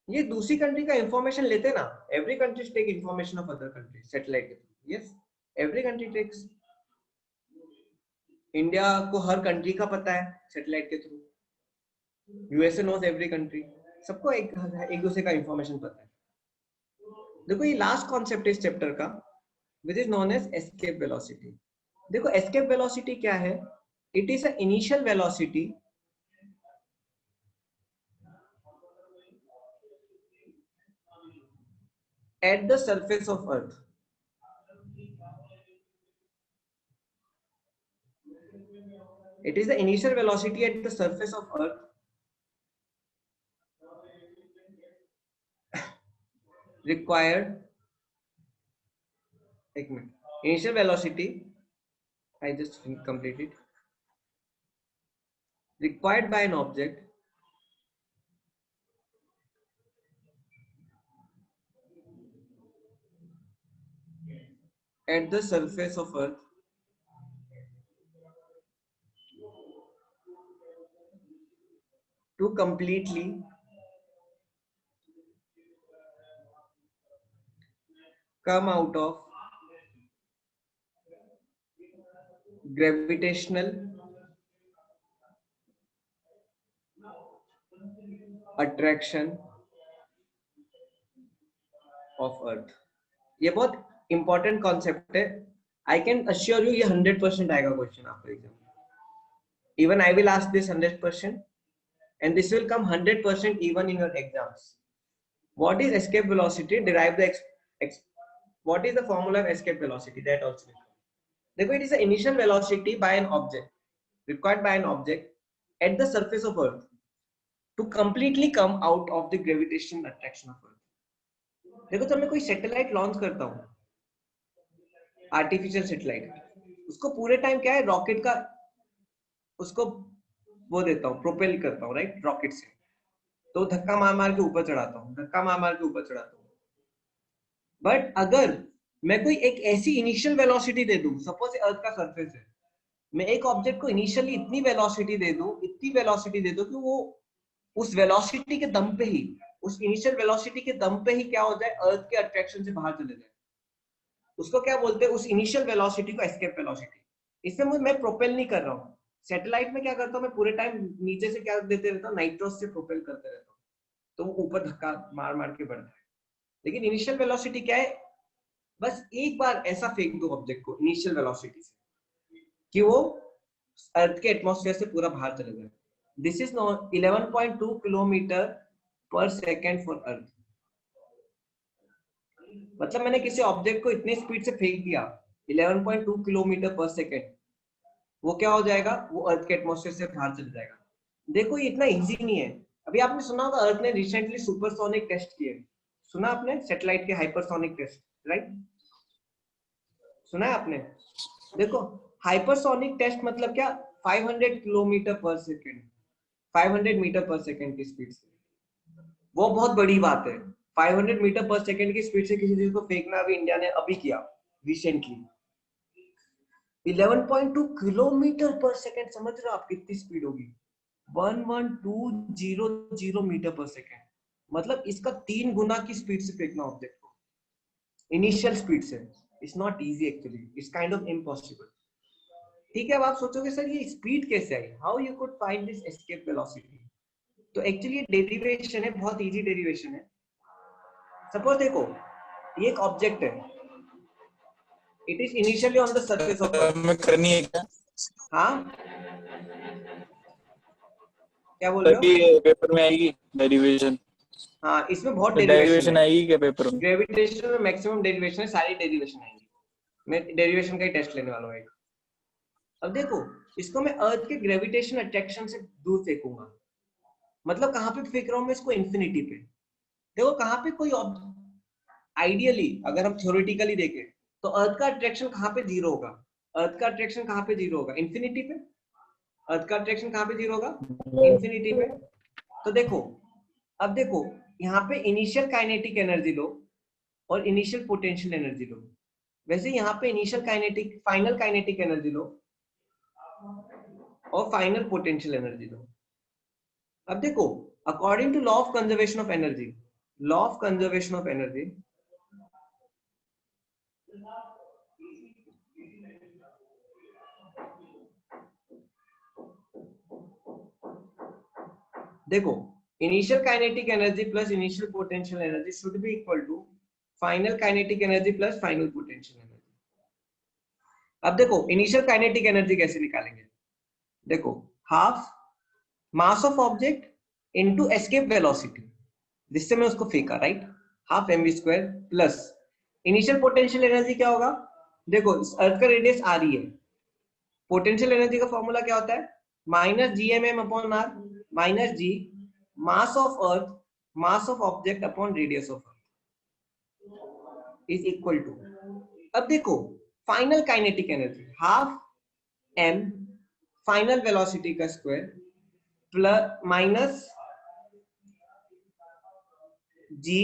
ये दूसरी कंट्री का इंफॉर्मेशन लेते ना. Every country take information of other country satellite के through. Yes, every country takes. India को हर कंट्री का पता है सैटेलाइट के through. USA knows every country. सबको एक दूसरे का इंफॉर्मेशन पता है. देखो ये लास्ट कॉन्सेप्ट इस चैप्टर का, which is known as escape velocity. देखो एस्केप वेलोसिटी क्या है? It is a initial velocity at the surface of earth. It is the initial velocity at the surface of earth required. Initial velocity, I just completed, required by an object at the surface of earth to completely come out of gravitational attraction of earth. ये बहुत important concept है. I can assure you ये 100% आएगा question आपके exam में. Even I will ask this 100% and this will come 100% even in your exams. What is escape velocity? Derive the what is the formula of escape velocity? That also will come. Therefore, it is the initial velocity by an object required by an object at the surface of earth to completely come out of the gravitational attraction of earth. देखो तो मैं कोई satellite launch करता हूँ, artificial satellite, उसको पूरे time क्या है, रॉकेट का उसको वो देता हूँ, प्रोपेल करता हूँ, राइट, रॉकेट से. तो धक्का मार मार के ऊपर चढ़ाता हूँ, धक्का मार मार के ऊपर चढ़ाता हूँ. बट अगर मैं कोई एक ऐसी इनिशियल वेलोसिटी दे दूं, सपोज अर्थ का सरफेस है, मैं एक ऑब्जेक्ट को इनिशियली इतनी वेलोसिटी दे दूं कि वो उस वेलोसिटी के दम पे ही, उस इनिशियल वेलोसिटी के दम पे ही क्या हो जाए, अर्थ के अट्रैक्शन से बाहर चले जाए. उसको क्या बोलते हैं, उस इनिशियल वेलोसिटी को एस्केप वेलोसिटी. इसमें मैं प्रोपेल नहीं कर रहा हूँ. सैटेलाइट में क्या करता हूँ, मैं पूरे टाइम नीचे से क्या देते रहता हूँ, नाइट्रोस से प्रोपेल करते रहता हूँ, तो वो ऊपर धक्का मार मार के बढ़ता है. लेकिन इनिशियल वेलोसिटी क्या है, बस एक बार ऐसा फेंक दो ऑब्जेक्ट को इनिशियल वेलोसिटी से कि वो अर्थ के एटमॉस्फेयर से पूरा बाहर चले जाए. दिस इज नॉन 11.2 किलोमीटर पर सेकेंड फॉर अर्थ. मतलब मैंने किसी ऑब्जेक्ट को इतनी स्पीड से फेंक दिया 11.2 किलोमीटर पर सेकेंड, वो क्या हो जाएगा, वो अर्थ के एटमॉस्फेयर से बाहर चले जाएगा. देखो ये इतना इजी नहीं है. अभी आपने सुना होगा अर्थ ने रिसेंटली सुपरसोनिक टेस्ट किए. सुना आपने सैटेलाइट के हाइपरसोनिक टेस्ट, राइट? सुना है आपने? देखो हाइपरसोनिक टेस्ट मतलब क्या, 500 किलोमीटर पर सेकेंड, 500 मीटर पर सेकेंड की स्पीड से. वो बहुत बड़ी बात है. 500 मीटर पर सेकेंड की स्पीड से किसी चीज को फेंकना अभी इंडिया ने अभी किया रिसेंटली. 11.2 किलोमीटर पर सेकेंड, समझ रहे हो आप कितनी स्पीड होगी? 11200 मीटर पर सेकेंड. मतलब इसका 3 गुना की स्पीड से फेंकना ऑब्जेक्ट को इनिशियल स्पीड से. It's not easy actually, it's kind of impossible. ठीक है, अब आप सोचोगे सर ये स्पीड कैसे आई, how you could find this escape velocity? तो एक्चुअली ये डेरिवेशन है, बहुत इजी डेरिवेशन है. सपोज देखो ये एक ऑब्जेक्ट है, it is initially on the surface of अर्थ. में करनी है क्या? हाँ क्या बोल रहे हो? तभी पेपर में आएगी डेरिवेशन। हाँ, इसमें बहुत तो डेरिवेशन डेरिवेशन है। आएगी क्या पेपर में? ग्रेविटेशन में मैक्सिमम डेरिवेशन है, सारी डेरिवेशन आएंगी। मैं डेरिवेशन का ही टेस्ट लेने वाला हूँ एक। अब देखो, इसको मैं अर्थ के ग्रेविटेशन अट्रैक्शन से दूर फेंकूंगा। मतलब कहाँ पे फेंक रहा हूँ मैं इसको? इंफिनिटी पे। देखो कहाँ पे कोई आइडियली अगर हम थ्योरेटिकली देखें तो अर्थ का अट्रैक्शन कहाँ पे जीरो होगा? अर्थ का अट्रैक्शन कहाँ पे जीरो होगा? इंफिनिटी पे। अर्थ का अट्रैक्शन कहाँ पे जीरो होगा? इंफिनिटी पे। तो देखो, अब देखो यहाँ पे इनिशियल काइनेटिक एनर्जी लो और इनिशियल पोटेंशियल एनर्जी लो। वैसे यहाँ पे initial kinetic, final kinetic energy लो और फाइनल पोटेंशियल एनर्जी लो। अब देखो, according to law of conservation of energy, law of conservation of energy, देखो initial kinetic energy plus initial potential energy should be equal to final kinetic energy plus final potential energy. अब देखो initial kinetic energy कैसे निकालेंगे? देखो, half mass of object into escape velocity, जिससे मैं उसको फेंका, right, half mv² plus initial potential energy क्या होगा? देखो अर्थ का रेडियस r ही है, पोटेंशियल एनर्जी का फॉर्मूला क्या होता है? Minus gmm upon r minus g mass of earth mass of object upon radius of earth is equal to, अब देखो final kinetic energy half m final velocity का square plus minus g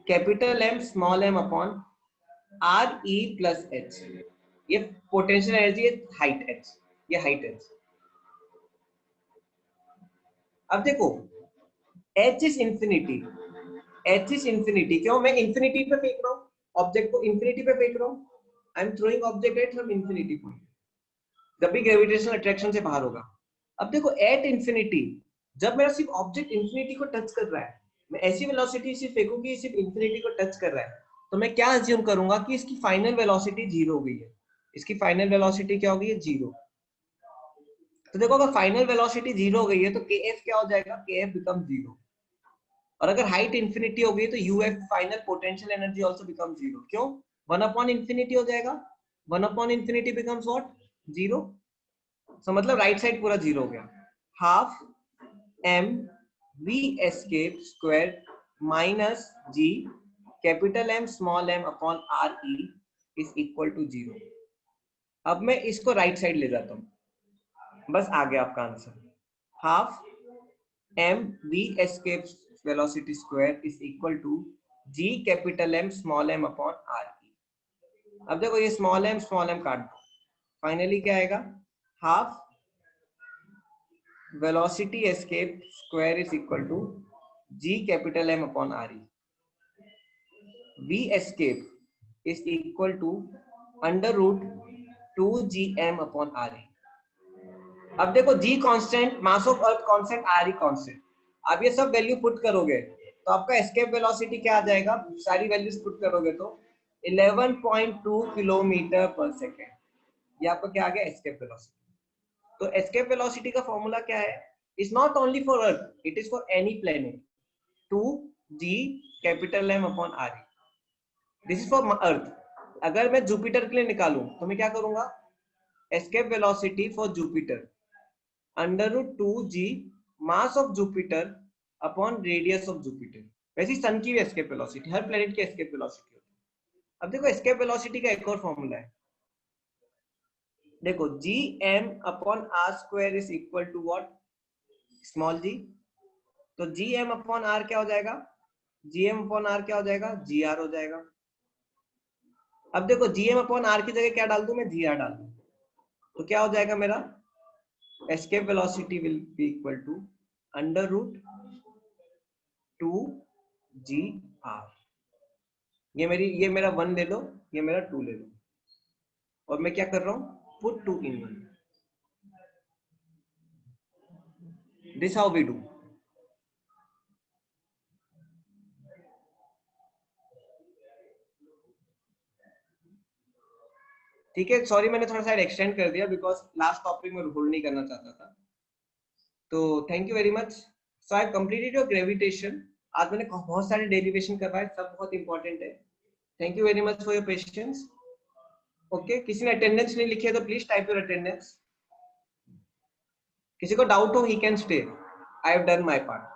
capital M small m upon r e plus h। ये potential energy है, height h, ये height h। अब देखो h is infinity, h is infinity. क्यों? मैं infinity पे फेंक रहा हूँ ऑब्जेक्ट को, इंफिनिटी पे फेंक रहा हूँ। I am throwing object at some infinity point, जब भी ग्रेविटेशनल अट्रैक्शन से बाहर होगा। अब देखो एट इंफिनिटी, जब मेरा सिर्फ ऑब्जेक्ट इंफिनिटी को टच कर रहा है, मैं ऐसी वेलोसिटी से फेंकूं कि सिर्फ इंफिनिटी को टच कर रहा है, तो मैं क्या अज्यूम करूंगा कि इसकी फाइनल वेलोसिटी जीरो हो गई है। इसकी फाइनल वेलोसिटी क्या हो गई है? जीरो। तो देखो अगर फाइनल वेलोसिटी जीरो हो गई है तो kf क्या हो जाएगा? kf become zero. और अगर हाइट इंफिनिटी हो गई तो uf final potential energy also become zero. क्यों? 1 अपॉन इंफिनिटी हो जाएगा, 1 upon infinity becomes what? Zero. So मतलब राइट साइड पूरा जीरो हो गया। Half m v escape square minus g capital M small m upon r e is equal to zero. अब मैं इसको राइट साइड ले जाता हूं, बस आ गया आपका answer. Half m v escape velocity square is equal to g capital M small m upon r e। अब देखो ये स्मॉल m काट दो, फाइनली क्या आएगा? Half velocity escape square is equal to g capital M upon r e। v escape is equal to under root 2 g m upon r e। अब देखो g constant, mass of earth constant, r e constant. आप ये सब value put करोगे तो आपका escape velocity क्या आ जाएगा? सारी वैल्यूज पुट करोगे तो 11.2 किलोमीटर पर सेकेंड। ये आपका क्या आ गया? Escape velocity. तो एस्केप वेलोसिटी का फॉर्मूला क्या है? Is not only for earth, it is for any planet, 2g capital M upon r e। This is for earth. अगर मैं जुपिटर के लिए निकालूं तो मैं क्या करूंगा? Escape velocity for Jupiter under root 2g mass of Jupiter upon radius of Jupiter. वैसे सन की भी एस्केप वेलोसिटी, हर प्लेनेट की एस्केप वेलोसिटी होती है। अब देखो एस्केप वेलोसिटी का एक और फॉर्मूला है, देखो gm upon r square is equal to what? Small g। तो gm अपॉन r क्या हो जाएगा? gm अपॉन r क्या हो जाएगा? gr हो जाएगा। अब देखो gm अपॉन r की जगह क्या डाल दूं मैं? gr डाल दूं, तो क्या हो जाएगा मेरा? Escape velocity will be equal to under root 2gr। ये मेरा 1 ले लो, ये मेरा 2 ले लो, और मैं क्या कर रहा हूं? Put 2 in 1। This how we do. ठीक है, सॉरी मैंने थोड़ा सा एक्सटेंड कर दिया बिकॉज लास्ट टॉपिक में होल्ड नहीं करना चाहता था। तो thank you very much. So I completed your gravitation. आज मैंने बहुत सारे डेरिवेशन करवाए, सब बहुत इंपॉर्टेंट है. Thank you very much for your patience. Okay, किसी ने अटेंडेंस नहीं लिखी है तो प्लीज टाइप योर अटेंडेंस. किसी को डाउट हो he can stay. I have done my part.